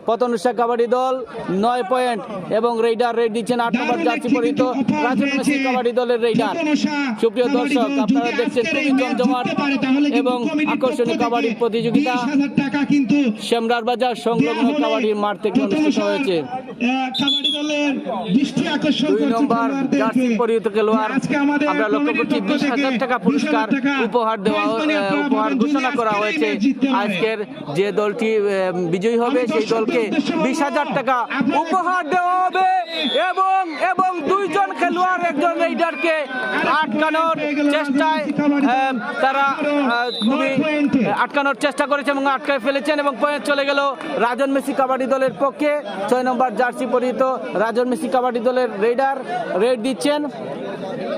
[SPEAKER 2] পতনুষা কাবাডি দল 9 পয়েন্ট এবং রেইডার রেড দিচ্ছেন 8 নম্বর জার্সি পরিহিত রাজন মেসি কাবাডি দলের রেইডার। সুপ্রিয় দর্শক, আপনারা দেখছেন খুবই জমজমাট এবং আকর্ষণীয় কাবাডি প্রতিযোগিতা শ্যামরার বাজার সংলগ্ন কাবাডি মাঠ থেকে অনুষ্ঠিত হয়েছে। 2 নম্বর জার্সি পরিহিত খেলোয়াড় আমরা লক্ষ্য করছি 20,000 টাকা পুরস্কার উপহার ঘোষণা করা হয়েছে। আজকের যে দলটি বিজয়ী হবে সেই দলকে 20,000 টাকা উপহার দেওয়া হবে এবং 2 জন খেলোয়াড় একজন রেইডারকে আটকানোর চেষ্টায় তারা খুবই আটকানোর চেষ্টা করেছে এবং আটকায় ফেলেছেন এবং পয়েন্ট চলে গেল রাজন মেসি কাবাডি দলের পক্ষে। 6 নম্বর জার্সি পরিহিত রাজন মেসি কাবাডি দলের রেইডার রেড দিচ্ছেন।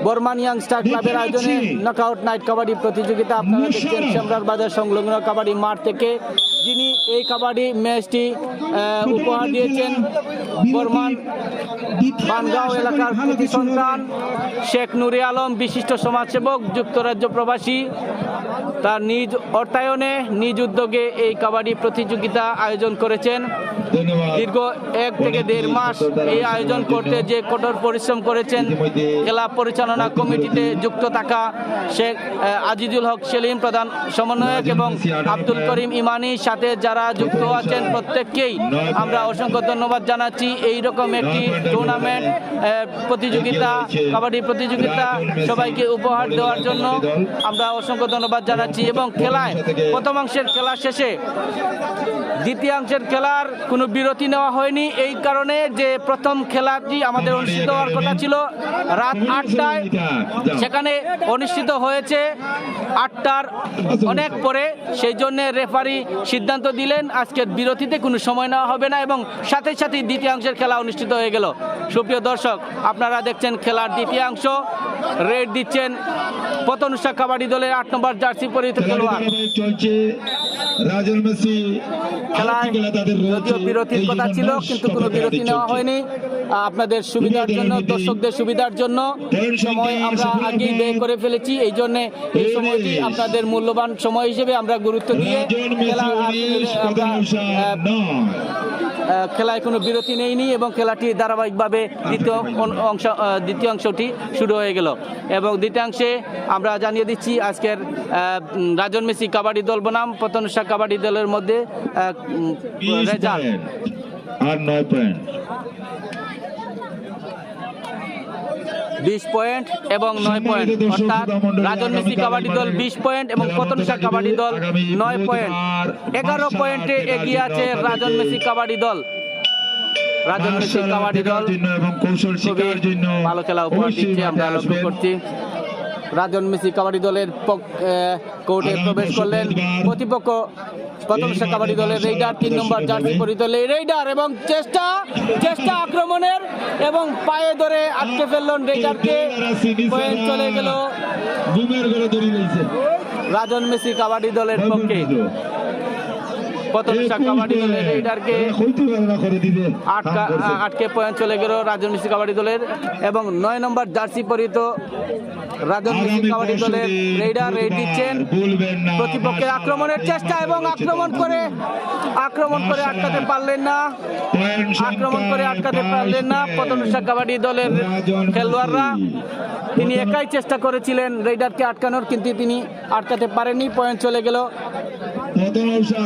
[SPEAKER 2] বর্মান ইয়াংস্টার ক্লাবের আয়োজনে নকআউট নাইট কাবাডি প্রতিযোগিতা আপনারা দেখছেন শ্যামরার বাজার সংলগ্ন কাবাডি মাঠ থেকে। যিনি এই কাবাডি ম্যাচটি উপহার দিয়েছেন বর্মান বানগাঁও এলাকার কৃতি সন্তান শেখ নুরে আলম, বিশিষ্ট সমাজসেবক, যুক্তরাজ্য প্রবাসী। তার নিজ অর্থায়নে নিজ উদ্যোগে এই কাবাডি প্রতিযোগিতা আয়োজন করেছেন। দীর্ঘ 1 থেকে 1.5 মাস এই আয়োজন করতে যে কঠোর পরিশ্রম করেছেন খেলা পরিচালনা কমিটিতে যুক্ত থাকা শেখ আজিজুল হক সেলিম প্রধান সমন্বয়ক এবং আব্দুল করিম ইমানি সাথে যারা যুক্ত আছেন প্রত্যেককেই আমরা অসংখ্য ধন্যবাদ জানাচ্ছি। এইরকম একটি টুর্নামেন্ট প্রতিযোগিতা কাবাডি প্রতিযোগিতা সবাইকে উপহার দেওয়ার জন্য আমরা অসংখ্য ধন্যবাদ জানাচ্ছি এবং খেলায় প্রথমাংশের খেলা শেষে দ্বিতীয়াংশের খেলার কোনো বিরতি নেওয়া হয়নি। এই কারণে যে প্রথম খেলাটি আমাদের অনুষ্ঠিত হওয়ার কথা ছিল রাত 8টায়, সেখানে অনুষ্ঠিত হয়েছে 8টার অনেক পরে। সেই জন্য রেফারি সিদ্ধান্ত দিলেন আজকের বিরতিতে কোনো সময় নেওয়া হবে না এবং সাথে সাথেই দ্বিতীয়াংশের খেলা অনুষ্ঠিত হয়ে গেল। সুপ্রিয় দর্শক, আপনারা দেখছেন খেলার দ্বিতীয়াংশ। রেড দিচ্ছেন পতনুষা কাবাডি দলের 8 নম্বর জার্সি পরিহিত খেলোয়াড়।
[SPEAKER 1] রাজন মেসি
[SPEAKER 2] খেলায় যদিও বিরতির কথা ছিল কিন্তু কোনো বিরতি নেওয়া হয়নি। আপনাদের সুবিধার জন্য, দর্শকদের সুবিধার জন্য সময় আমরা আগেই ব্যয় করে ফেলেছি। এই জন্য এই সময়টি আপনাদের মূল্যবান সময় হিসেবে আমরা গুরুত্ব দিয়ে খেলায় কোনো বিরতি নেইনি এবং খেলাটি ধারাবাহিকভাবে দ্বিতীয় অংশটি শুরু হয়ে গেল এবং দ্বিতীয়াংশে আমরা জানিয়ে দিচ্ছি আজকের রাজন মেসি কাবাডি দল বনাম পতনুষা কাবাডি দলের মধ্যে রেজাল্ট
[SPEAKER 1] 9 পয়েন্ট,
[SPEAKER 2] 20 পয়েন্ট এবং 9 পয়েন্ট, অর্থাৎ রাজন মেসি কাবাডি দল 20 পয়েন্ট এবং পতনুষা কাবাডি দল 9 পয়েন্ট। 11 পয়েন্টে এগিয়ে আছে রাজন মেসি কাবাডি দল। রাজন মেসি কাবাডি দল
[SPEAKER 1] এবং কৌশল শিকার জন্য
[SPEAKER 2] ভালো খেলা উপহার দিচ্ছে আমরা লক্ষ্য করছি। রাজন মেসি কাবাডি দলের কোর্টে প্রবেশ করলেন প্রতিপক্ষ পতনুষা কাবাডি দলের রেইডার 3 নম্বর জার্সি পরিহিত রেইডার এবং চেষ্টা আক্রমণের এবং পায়ে ধরে আটকে ফেললেন রেইডারকে। পয়েন্ট চলে গেল রাজন মেসি কাবাডি দলের পক্ষে। প্রতিষ্ঠা কাবাডি দলের রেইডারকে আটকে পয়েন্ট চলে গেল রাজন মেসি কাবাডি দলের। এবং 9 নম্বর জার্সি পরিহিত রাজন মেসি কাবাডি দলের রেইডার রেড দিচ্ছেন। প্রতিপক্ষের আক্রমণের চেষ্টা এবং আক্রমণ করে আটকাতে পারলেন না প্রতিষ্ঠা কাবাডি দলের খেলোয়াড়রা। তিনি একাই চেষ্টা করেছিলেন রেইডারকে আটকানোর, কিন্তু তিনি আটকাতে পারেননি। পয়েন্ট চলে গেল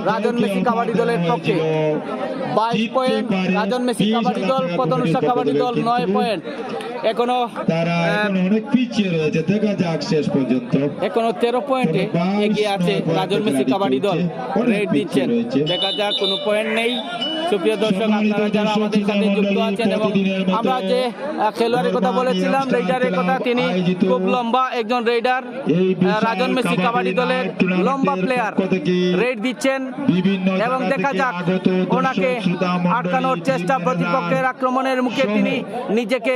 [SPEAKER 2] রাজন মেসি কাবাডি দলের পক্ষে। 22 পয়েন্ট রাজন মেসি কাবাডি দল, প্রতিষ্ঠা কাবাডি দল 9 পয়েন্ট। এখনো
[SPEAKER 1] অনেক পিছিয়ে রয়েছে, দেখা যাক শেষ পর্যন্ত।
[SPEAKER 2] এখনো 13 পয়েন্টে এগিয়ে আছে রাজন মেসি কাবাডি দল, রেড দিচ্ছেন। দেখা যাক, কোনো পয়েন্ট নেই। সুপ্রিয় দর্শক, আপনারা যারা আমাদের সাথে যুক্ত আছেন, এবং আমরা যে খেলোয়াড়ের কথা বলেছিলাম, রেইডারের কথা, তিনি খুব লম্বা একজন রেইডার, রাজন মেসি কাবাডি দলের লম্বা প্লেয়ার, রেড দিচ্ছেন। এবং দেখা যাক, ওনাকে আটকানোর চেষ্টা, প্রতিপক্ষের আক্রমণের মুখে তিনি নিজেকে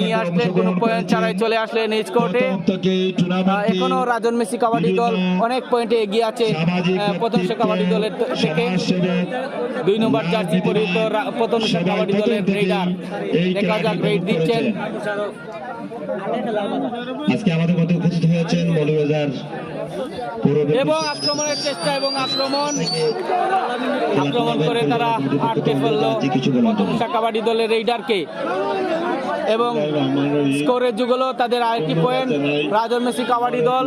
[SPEAKER 2] নিয়ে আসলেন, কোনো পয়েন্ট ছাড়াই চলে আসলেন নিজ কোর্টে। এখনো রাজন মেসি কাবাডি দল অনেক পয়েন্টে এগিয়ে আছে প্রতিষ্ঠা কাবাডি দলের থেকে। 2 নম্বর জার্সি পরিহিত প্রতিষ্ঠা কাবাডি দলের রেইডার, দেখা যাক রেড দিচ্ছেন।
[SPEAKER 3] আজকে আমাদের মধ্যে উপস্থিত হয়েছেন মৌলভীবাজার
[SPEAKER 2] এবং আক্রমণের চেষ্টা এবং আক্রমণ করে তারা আটকে ফেললো প্রতিষ্ঠা কাবাডি দলের রেইডারকে। এবং স্কোরের যুগ হলো তাদের আরেকটি পয়েন্ট। রাজন মেসি কাবাডি দল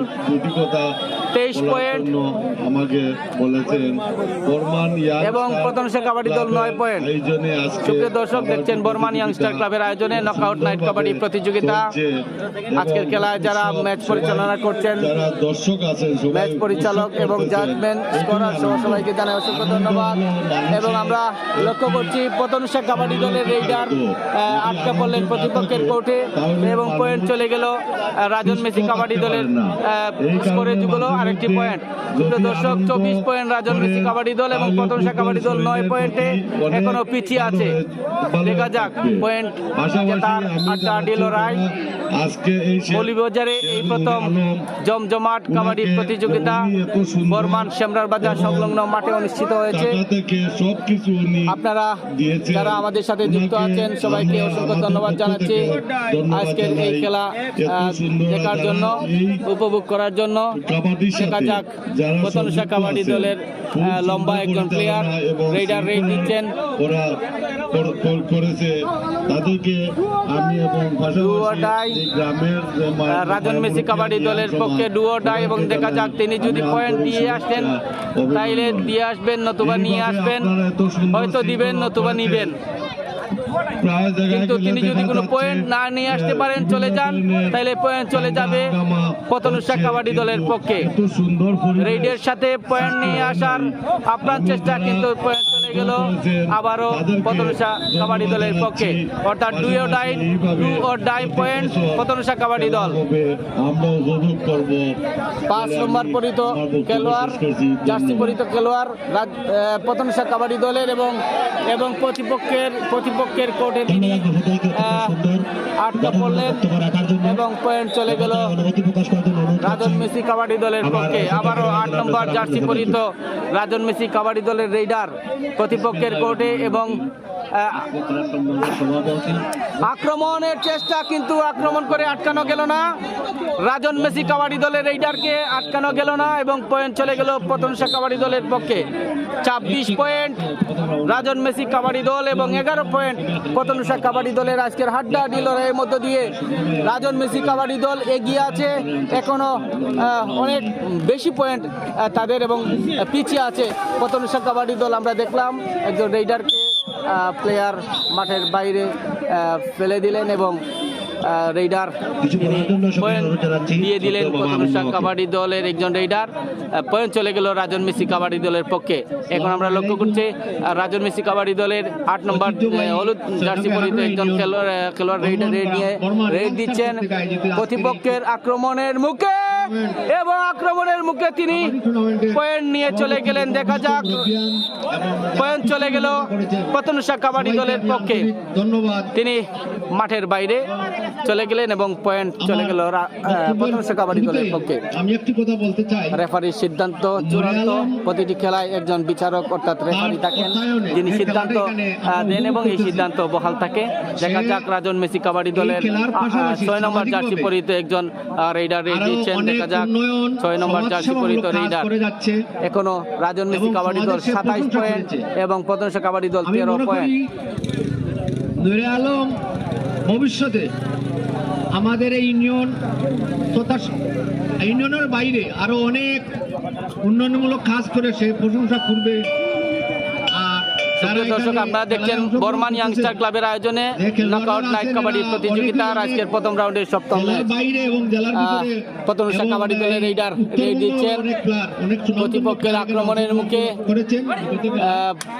[SPEAKER 2] 23 পয়েন্ট
[SPEAKER 6] আমাকে বলেছেন
[SPEAKER 2] এবং প্রতিষ্ঠা কাবাডি দল 9 পয়েন্ট। সুপ্রিয় দর্শক, দেখছেন বর্মান ইয়াংস্টার ক্লাবের আয়োজনে নকআউট নাইট কাবাডি প্রতিযোগিতা। আজকের খেলায় যারা ম্যাচ পরিচালনা করছেন,
[SPEAKER 6] দর্শক আছেন,
[SPEAKER 2] ম্যাচ পরিচালক এবং জাজমেন্ট, স্কোরার সহ সবাইকে জানাই অসংখ্য ধন্যবাদ। এবং আমরা লক্ষ্য করছি প্রতিষ্ঠা কাবাডি দলের রেইডার আটকা পড়লেন প্রতিপক্ষের কোর্টে, এবং পয়েন্ট চলে গেল রাজন মেসি কাবাডি দলের। স্কোরের যুগ হলো আরেকটি পয়েন্ট। সুপ্রিয় দর্শক, 24 পয়েন্ট রাজন মেসি কাবাডি দল, এবং প্রতিষ্ঠা কাবাডি দল 9 পয়েন্টে এখনো পিছিয়ে আছে। দেখা যাক, পয়েন্ট জেতার আড্ডাআড্ডি লড়াই। মৌলভীবাজারে এই প্রথম জমজমাট কাবাডি প্রতিযোগিতা বর্মান শ্যামরার বাজার সংলগ্ন মাঠে অনুষ্ঠিত হয়েছে। আপনারা যারা আমাদের সাথে যুক্ত আছেন, সবাইকে অসংখ্য ধন্যবাদ জানাচ্ছি আজকের এই খেলা দেখার জন্য, উপভোগ করার জন্য। দেখা যাক, প্রতিষ্ঠা কাবাডি দলের লম্বা একজন প্লেয়ার রেইডার রেড দিচ্ছেন।
[SPEAKER 6] করেছে তাদেরকে আমি এবং
[SPEAKER 2] রাজন মেসি কাবাডি দলের পক্ষে ডুও ডাই। এবং দেখা যাক, তিনি যদি পয়েন্ট দিয়ে আসেন তাইলে দিয়ে আসবেন, নতুবা নিয়ে আসবেন, হয়তো দিবেন নতুবা নিবেন। কিন্তু তিনি যদি কোনো পয়েন্ট না নিয়ে আসতে পারেন, চলে যান, তাহলে পয়েন্ট চলে যাবে প্রতিষ্ঠা কাবাডি দলের পক্ষে। রেইডের সাথে পয়েন্ট নিয়ে আসার আপ্রাণ চেষ্টা, কিন্তু পয়েন্ট চলে গেল আবারও প্রতিষ্ঠা কাবাডি দলের পক্ষে। অর্থাৎ ডু অর ডাই পয়েন্ট প্রতিষ্ঠা কাবাডি দল। 5 নম্বর পরিহিত খেলোয়াড়, জার্সি পরিহিত খেলোয়াড় প্রতিষ্ঠা কাবাডি দলের, এবং প্রতিপক্ষের কোর্টে তিনি আটকা পড়লেন, এবং পয়েন্ট চলে গেল রাজন মেসি কাবাডি দলের পক্ষে। আবারও 8 নম্বর জার্সি পরিহিত রাজন মেসি কাবাডি দলের রেইডার প্রতিপক্ষের কোর্টে, এবং আক্রমণের চেষ্টা, কিন্তু আক্রমণ করে আটকানো গেল না। রাজন মেসি কাবাডি দলের রেইডারকে আটকানো গেল না, এবং পয়েন্ট চলে গেল প্রতিষ্ঠা কাবাডি দলের পক্ষে। 26 পয়েন্ট রাজন মেসি কাবাডি দল, এবং 11 পয়েন্ট প্রতিষ্ঠা কাবাডি দলের। আজকের হাড্ডাহাড্ডি লড়াইয়ের মধ্য দিয়ে রাজন মেসি কাবাডি দল এগিয়ে আছে, এখনো অনেক বেশি পয়েন্ট তাদের, এবং পিছিয়ে আছে প্রতিষ্ঠা কাবাডি দল। আমরা দেখলাম একজন রেইডারকে প্লেয়ার মাঠের বাইরে ফেলে দিলেন, এবং রেইডার দিয়ে দিলেন প্রতিষ্ঠা কাবাডি দলের একজন রেইডার। পয়েন্ট চলে গেল রাজন মেসি কাবাডি দলের পক্ষে। এখন আমরা লক্ষ্য করছি রাজন মেসি কাবাডি দলের 8 নম্বর হলুদ জার্সি পরিহিত একজন খেলোয়াড় রেইডার নিয়ে রেড দিচ্ছেন প্রতিপক্ষের আক্রমণের মুখে। এবং আক্রমণের মুখে তিনি পয়েন্ট নিয়ে চলে গেলেন। দেখা যাক, পয়েন্ট চলে গেল প্রত্যনুষা কাবাডি দলের পক্ষে।
[SPEAKER 6] ধন্যবাদ।
[SPEAKER 2] তিনি মাঠের বাইরে চলে গেলেন এবং পয়েন্ট চলে গেল প্রত্যনুষা কাবাডি দলের পক্ষে।
[SPEAKER 6] আমি একটি কথা বলতে চাই,
[SPEAKER 2] রেফারির সিদ্ধান্ত চূড়ান্ত। প্রতিটি খেলায় একজন বিচারক অর্থাৎ রেফারি থাকেন, যিনি সিদ্ধান্ত দেন এবং এই সিদ্ধান্ত বহাল থাকে। দেখা যাক, রাজন মেসি কাবাডি দলের 6 নম্বর জার্সি পরিহিত একজন রেইডার রেড দিচ্ছেন। দেখা যাক, 6 নম্বর জার্সি পরিহিত রেইডার। এখনো রাজন মেসি কাবাডি দল 27 পয়েন্ট এবং প্রত্যনুষা কাবাডি দল 13 পয়েন্ট।
[SPEAKER 7] নূরে আলম ভবিষ্যতে আমাদের এই ইউনিয়ন তথা ইউনিয়নের বাইরে আরো অনেক উন্নয়নমূলক কাজ করে সে প্রশংসা করবে। আর
[SPEAKER 2] সুপ্রিয় দর্শক, আপনারা দেখছেন বর্মান ইয়াংস্টার ক্লাবের আয়োজনে নকআউট নাইট কাবাডি প্রতিযোগিতার আজকের প্রথম রাউন্ডের সপ্তম ম্যাচ।
[SPEAKER 7] বাইরে এবং জেলার ভিতরে
[SPEAKER 2] প্রত্যনুষা কাবাডি দলের রেইডার রেড দিচ্ছেন প্রতিপক্ষের আক্রমণের মুখে।
[SPEAKER 7] করেছেন,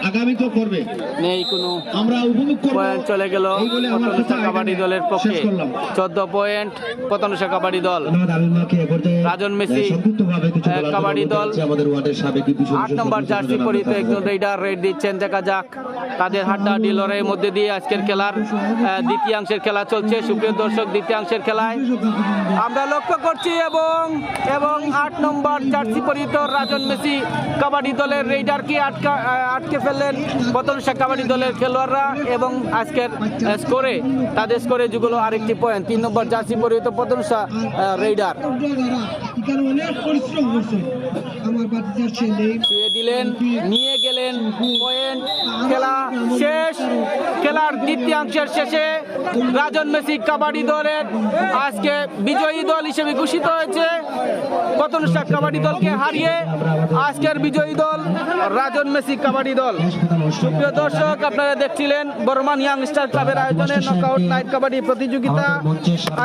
[SPEAKER 7] আগামী তো করবে।
[SPEAKER 2] নেই কোনো
[SPEAKER 7] আমরা উপভোগ করব।
[SPEAKER 2] পয়েন্ট চলে গেল প্রত্যনুষা কাবাডি দলের পক্ষে। 14 পয়েন্ট প্রত্যনুষা কাবাডি দল।
[SPEAKER 3] ধন্যবাদ আবির মাকে। এ পর্যায়ে
[SPEAKER 2] রাজন মেসি
[SPEAKER 3] সংক্ষিপ্তভাবে কিছু বলার জন্য
[SPEAKER 2] কাবাডি
[SPEAKER 3] অনুরোধ
[SPEAKER 2] দল
[SPEAKER 3] জানাচ্ছি আমাদের ওয়ার্ডের সাবেক ইউপি
[SPEAKER 2] 8 নম্বর জার্সি পরিহিত একজন রেইডার রেড দিচ্ছেন। দেখা যাক, তাদের হাড্ডাহাড্ডি লড়াইয়ের মধ্যে দিয়ে আজকের খেলার দ্বিতীয়াংশের খেলা চলছে। সুপ্রিয় দর্শক, দ্বিতীয়াংশের খেলায় আমরা লক্ষ্য করছি এবং 8 নম্বর জার্সি পরিহিত রাজন মেসি কাবাডি দলের রেইডারকে আটকে ফেললেন প্রত্যনুষা কাবাডি দলের খেলোয়াড়রা এবং আজকের স্কোরে তাদের স্কোরে যুগল আরেকটি পয়েন্ট। 3 নম্বর জার্সি পরিহিত প্রত্যনুষা রেইডার
[SPEAKER 4] অনেক পরিশ্রম করছে আমার বাচ্চার ছেলে।
[SPEAKER 2] ছুঁয়ে দিলেন, নিয়ে গেলেন পয়েন্ট। খেলা শেষ। খেলার দ্বিতীয়াংশের শেষে রাজন মেসি কাবাডি দলের আজকে বিজয়ী দল হিসেবে ঘোষিত হয়েছে। প্রত্যনুষা কাবাডি দলকে হারিয়ে আজকের বিজয়ী দল রাজন মেসি কাবাডি দল। সুপ্রিয় দর্শক, আপনারা দেখছিলেন বর্মান ইয়াংস্টার ক্লাবের আয়োজনে নকআউট নাইট কাবাডি প্রতিযোগিতা।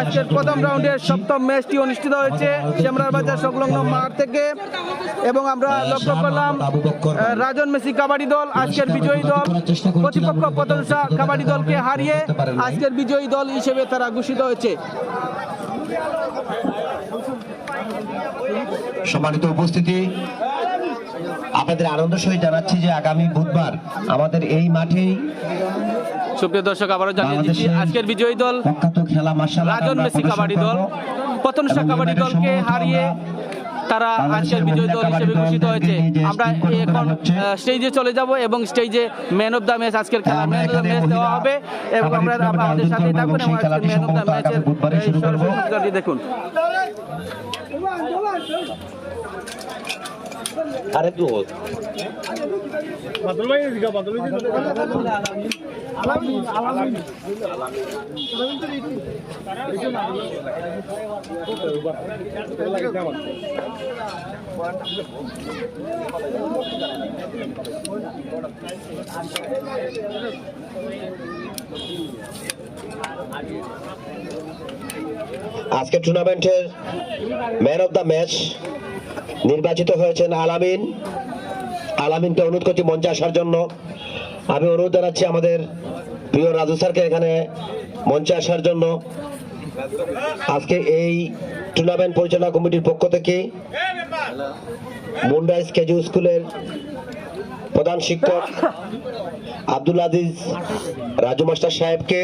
[SPEAKER 2] আজকের প্রথম রাউন্ডের সপ্তম ম্যাচটি অনুষ্ঠিত হয়েছে শ্যামরার বাজার সংলগ্ন মাঠ থেকে এবং আমরা লক্ষ্য করলাম রাজন মেসি কাবাডি দল আজকের বিজয়ী দল। প্রতিপক্ষ প্রত্যনুষা কাবাডি দলকে হারিয়ে আজকের বিজয়ী দল হিসেবে তারা ঘোষিত হয়েছে।
[SPEAKER 3] সম্মানিত উপস্থিতি, আপনাদের আনন্দ সহিত জানাচ্ছি যে আগামী বুধবার আমাদের এই মাঠেই
[SPEAKER 2] সুপ্রিয় দর্শক, আবারও জানিয়ে দিচ্ছি আজকের বিজয়ী দল
[SPEAKER 3] প্রখ্যাত খেলা মাশাআল্লাহ
[SPEAKER 2] রাজন মেসি কাবাডি দল প্রত্যনুষা কাবাডি দলকে হারিয়ে তারা আজকের বিজয়ী দল হিসেবে ঘোষিত হয়েছে। আমরা এখন স্টেজে চলে যাব এবং স্টেজে ম্যান অফ দ্য ম্যাচ, আজকের খেলা ম্যান অফ দ্য ম্যাচ দেওয়া হবে এবং আমরা আমাদের সাথেই থাকবেন এবং আজকের ম্যান অফ দ্য ম্যাচের সরাসরি দেখুন।
[SPEAKER 3] আজকের টুর্নামেন্টের ম্যান অফ দ্য ম্যাচ নির্বাচিত হয়েছেন আলামিন। আলামিনকে অনুরোধ করছি মঞ্চে আসার জন্য। আমি অনুরোধ জানাচ্ছি আমাদের প্রিয় রাজু স্যারকে এখানে মঞ্চে আসার জন্য। আজকে এই টুর্নামেন্ট পরিচালনা কমিটির পক্ষ থেকে মুন্ডাইস কেজি স্কুলের প্রধান শিক্ষক আব্দুল আজিজ রাজু মাস্টার সাহেবকে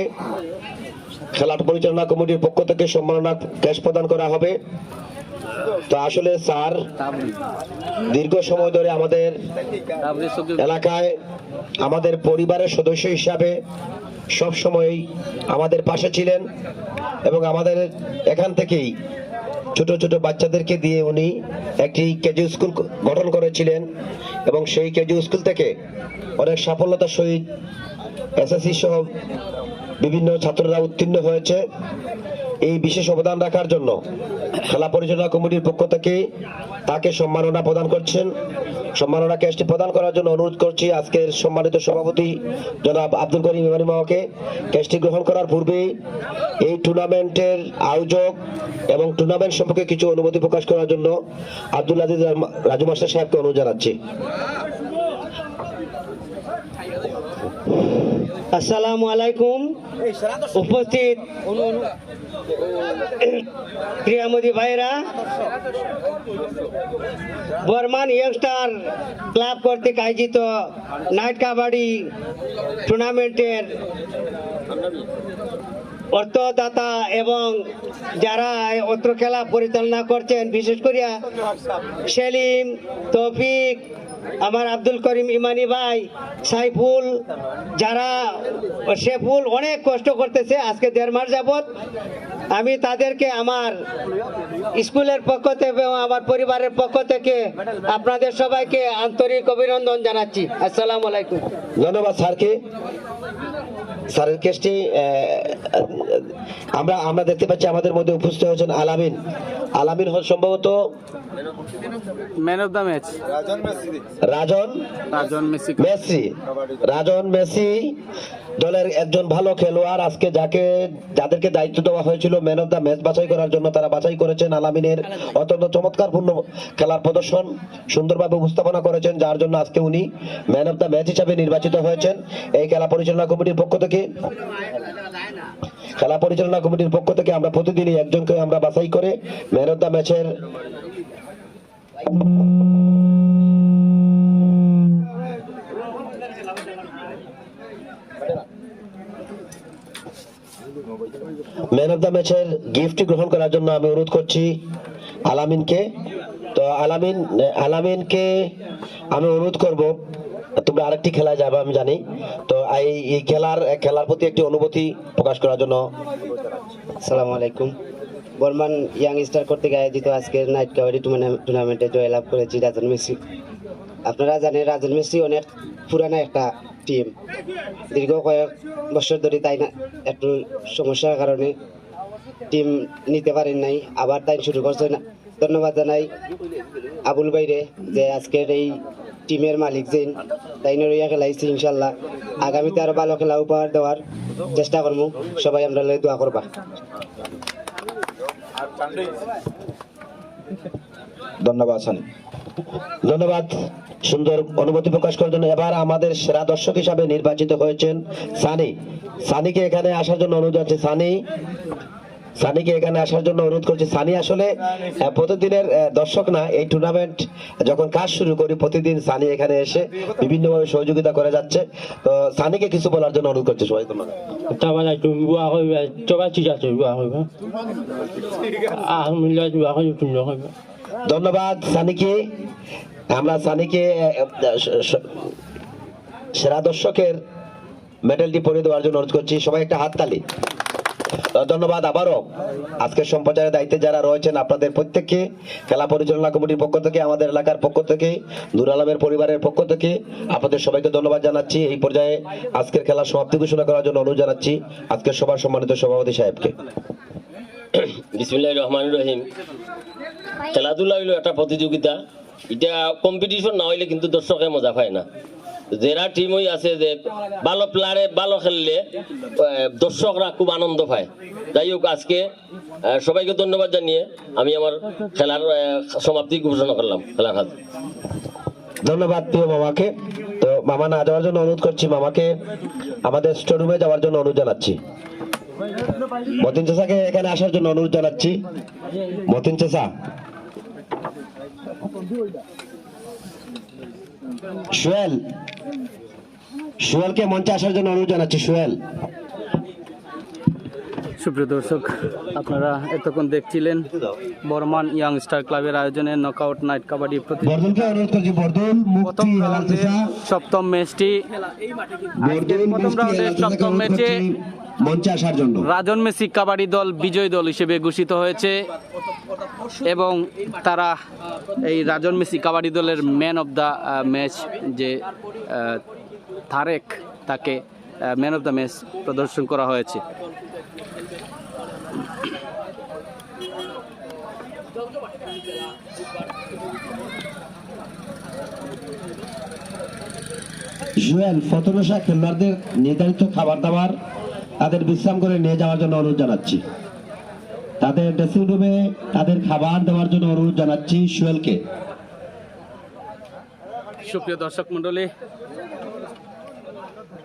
[SPEAKER 3] খেলা পরিচালনা কমিটির পক্ষ থেকে সম্মাননা ক্যাশ প্রদান করা হবে। তো আসলে স্যার দীর্ঘ সময় ধরে আমাদের এলাকায় আমাদের পরিবারের সদস্য হিসাবে সব সময়ই আমাদের পাশে ছিলেন এবং আমাদের এখান থেকেই ছোট ছোট বাচ্চাদেরকে দিয়ে উনি একটি কেজি স্কুল গঠন করেছিলেন এবং সেই কেজি স্কুল থেকে অনেক সাফল্যতার সহিত এসএসসি সহ বিভিন্ন ছাত্ররা উত্তীর্ণ হয়েছে। এই বিশেষ অবদান রাখার জন্য খেলা পরিচালনা কমিটির পক্ষ থেকে তাকে সম্মাননা প্রদান করছেন। সম্মাননা ক্যাশটি প্রদান করার জন্য অনুরোধ করছি আজকের সম্মানিত সভাপতি জনাব আব্দুল করিম ইমানি মামাকে ক্যাশটি গ্রহণ করার পূর্বে এই টুর্নামেন্টের আয়োজক এবং টুর্নামেন্ট সম্পর্কে কিছু অনুমতি প্রকাশ করার জন্য আব্দুল আজিজ রাজু মাস্টার সাহেবকে অনুরোধ জানাচ্ছি।
[SPEAKER 8] আসসালামু আলাইকুম। উপস্থিত ক্রীড়ামোদী ভাইরা, বর্মান ইয়ংস্টার ক্লাব কর্তৃক আয়োজিত নাইট কাবাডি টুর্নামেন্টের অর্থদাতা এবং যারা অত্র খেলা পরিচালনা করছেন, বিশেষ করে সেলিম, তৌফিক, আমার আব্দুল করিম ইমানি ভাই, সাইফুল, যারা শেফুল অনেক কষ্ট করতেছে আজকে 1.5 মাস যাবত। আমি তাদেরকে আমার স্কুলের পক্ষ থেকে এবং আমার পরিবারের পক্ষ থেকে আপনাদের সবাইকে আন্তরিক অভিনন্দন জানাচ্ছি। আসসালামু আলাইকুম।
[SPEAKER 3] ধন্যবাদ স্যারকে। স্যারের কেসটি আমরা দেখতে পাচ্ছি আমাদের মধ্যে উপস্থিত হয়েছেন আলামিন। আলামিন সম্ভবত
[SPEAKER 2] man of the match
[SPEAKER 3] Rajan Messi দলের একজন ভালো খেলোয়াড়। আজকে যাদেরকে দায়িত্ব দেওয়া হয়েছিল ম্যান অফ দ্য ম্যাচ বাছাই করার জন্য, তারা বাছাই করেছেন। আলামিনের অত্যন্ত চমৎকারপূর্ণ খেলার প্রদর্শন সুন্দরভাবে উপস্থাপনা করেছেন, যার জন্য আজকে উনি ম্যান অফ দ্য ম্যাচ হিসাবে নির্বাচিত হয়েছেন। এই খেলা পরিচালনা কমিটির পক্ষ থেকে আমরা প্রতিদিনই একজনকে আমরা বাছাই করে ম্যান অফ দ্য ম্যাচের গিফট গ্রহণ করার জন্য আমি অনুরোধ করছি আলামিনকে। তো আলামিনকে আমি অনুরোধ করব, তোমরা আরেকটি খেলায় যাবে আমি জানি, তো এই খেলার প্রতি একটি অনুভূতি প্রকাশ করার জন্য।
[SPEAKER 8] আসসালামু আলাইকুম। বর্মান ইয়াং স্টার কর্তৃক আয়োজিত আজকের নাইট কাবাডি টুর্নামেন্টে জয়লাভ করেছি রাজন মেসি। আপনারা জানেন রাজন মেসি অনেক পুরানা একটা টিম, দীর্ঘ কয়েক বছর ধরে তাই না একটু সমস্যার কারণে টিম নিতে পারেন নাই, আবার তাই শুরু করছে না। ধন্যবাদ জানাই আবুল ভাইরে যে আজকের এই টিমের মালিক যেন তাই নইয়া খেলাইছি। ইনশাল্লাহ আগামীতে আরো ভালো খেলা উপহার দেওয়ার চেষ্টা করবো। সবাই আমরা দোয়া করবা।
[SPEAKER 3] ধন্যবাদ সুন্দর অনুভূতি প্রকাশ করার জন্য। এবার আমাদের সেরা দর্শক হিসাবে নির্বাচিত হয়েছেন সানিকে এখানে আসার জন্য অনুরোধ আছে। সানিকে এখানে আসার জন্য অনুরোধ করছি। সানি আসলে প্রতিদিনের দর্শক না, এই টুর্নামেন্ট যখন কাজ শুরু করি প্রতিদিন সানি এখানে এসে বিভিন্নভাবে সহযোগিতা করে যাচ্ছে। তো সানিকে কিছু বলার জন্য অনুরোধ করছি সবাই। ধন্যবাদ সানিকে। আমরা সানিকে সেরা দর্শকের মেডেলটি পরিয়ে দেওয়ার জন্য অনুরোধ করছি। সবাই একটা হাততালি। ধন্যবাদ আবারও আজকের সম্প্রচারের দায়িত্বে যারা রয়েছেন আপনাদের প্রত্যেককে, খেলা পরিচালনা কমিটির পক্ষ থেকে, আমাদের এলাকার পক্ষ থেকে, নূর আলমের পরিবারের পক্ষ থেকে আপনাদের সবাইকে ধন্যবাদ জানাচ্ছি। এই পর্যায়ে আজকের খেলার সমাপ্তি ঘোষণা করার জন্য অনুরোধ জানাচ্ছি আজকের সভার সম্মানিত সভাপতি সাহেবকে।
[SPEAKER 9] বিসমিল্লাহির রহমানির রহিম। খেলাধুলা হইলো একটা প্রতিযোগিতা, এটা কম্পিটিশন না হইলে কিন্তু দর্শকে মজা পায় না। যারা টিম হই আছে যে ভালো প্লেয়ারে ভালো খেললে দর্শকরা খুব আনন্দ পায়। যাই হোক আজকে সবাইকে ধন্যবাদ জানিয়ে আমি আমার খেলার সমাপ্তি ঘোষণা করলাম। খেলার হাত
[SPEAKER 3] ধন্যবাদ প্রিয় মামাকে। তো মামা না যাওয়ার জন্য অনুরোধ করছি, মামাকে আমাদের স্টোররুমে যাওয়ার জন্য অনুরোধ জানাচ্ছি। মতিন চাচাকে এখানে আসার জন্য অনুরোধ জানাচ্ছি। মতিন চাচা, সুয়েলকে মঞ্চে আসার জন্য অনুরোধ জানাচ্ছি। সুয়েল।
[SPEAKER 2] সুপ্রিয় দর্শক, আপনারা এতক্ষণ দেখছিলেন বর্মান ইয়াং স্টার ক্লাবের আয়োজনে নকআউট নাইট কাবাডি
[SPEAKER 3] বর্ধনকে অনুরোধ করছি। বর্ধন
[SPEAKER 2] প্রথম রাউন্ডে সপ্তম ম্যাচটি, প্রথম রাউন্ডের সপ্তম ম্যাচে
[SPEAKER 3] মঞ্চে আসার জন্য
[SPEAKER 2] রাজন মেসি কাবাডি দল বিজয়ী দল হিসেবে ঘোষিত হয়েছে এবং তারা এই রাজন মেসি কাবাডি দলের ম্যান অফ দ্য ম্যাচ যে তারেক, তাকে ম্যান অফ দ্য ম্যাচ প্রদর্শন করা হয়েছে।
[SPEAKER 3] জুয়েল ফতোরসা খেলোয়াড়দের নির্ধারিত খাবার দাবার তাদের বিশ্রাম করে নিয়ে যাওয়ার জন্য অনুরোধ জানাচ্ছি। তাদের ড্রেসিং রুমে তাদের খাবার দেওয়ার জন্য অনুরোধ জানাচ্ছি সুয়েলকে।
[SPEAKER 2] সুপ্রিয় দর্শক মণ্ডলী,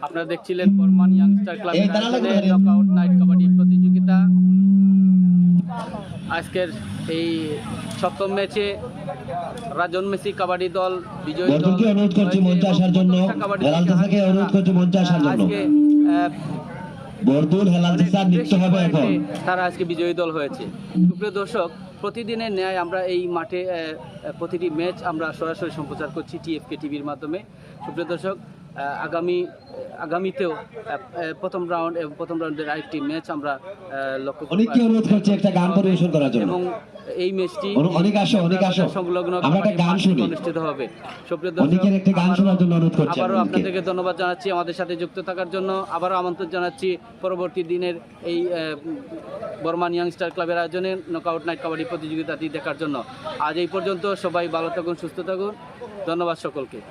[SPEAKER 2] আপনারা দেখছিলেন বর্মান ইয়াং স্টার ক্লাবের আয়োজনে নকআউট নাইট কাবাডি প্রতিযোগিতা। আজকের এই সপ্তম ম্যাচে রাজন মেসি কাবাডি দল বিজয়ী দল
[SPEAKER 3] বর্ধনকে অনুরোধ করছি মঞ্চে আসার জন্য, হেলালতাসাকে অনুরোধ করছি মঞ্চে আসার জন্য।
[SPEAKER 2] আজকে
[SPEAKER 3] বর্দুল হেলালতাসা নৃত্য হবে এখন।
[SPEAKER 2] তারা আজকে বিজয়ী দল হয়েছে। সুপ্রিয় দর্শক, প্রতিদিনের ন্যায় আমরা এই মাঠে প্রতিটি ম্যাচ আমরা সরাসরি সম্প্রচার করছি টিএফকে টিভির মাধ্যমে। সুপ্রিয় দর্শক, আগামীতেও প্রথম রাউন্ডের আরেকটি ম্যাচ আমরা লক্ষ্য করব
[SPEAKER 3] অনেককে অনুরোধ করছি একটা গান পরিবেশন করার জন্য
[SPEAKER 2] এবং এই ম্যাচটি
[SPEAKER 3] অনেক আসো
[SPEAKER 2] সংলগ্ন
[SPEAKER 3] আমরা একটা গান শুনি,
[SPEAKER 2] অনুষ্ঠিত হবে। সুপ্রিয়
[SPEAKER 3] অনেকের একটা গান শোনার জন্য অনুরোধ করছি।
[SPEAKER 2] আবারও আপনাদেরকে ধন্যবাদ জানাচ্ছি আমাদের সাথে যুক্ত থাকার জন্য। আবারও আমন্ত্রণ জানাচ্ছি পরবর্তী দিনের এই বর্মান ইয়াংস্টার ক্লাবের আয়োজনে নকআউট নাইট কাবাডি প্রতিযোগিতাটি দেখার জন্য। আজ এই পর্যন্ত, সবাই ভালো থাকুন, সুস্থ থাকুন, ধন্যবাদ সকলকে।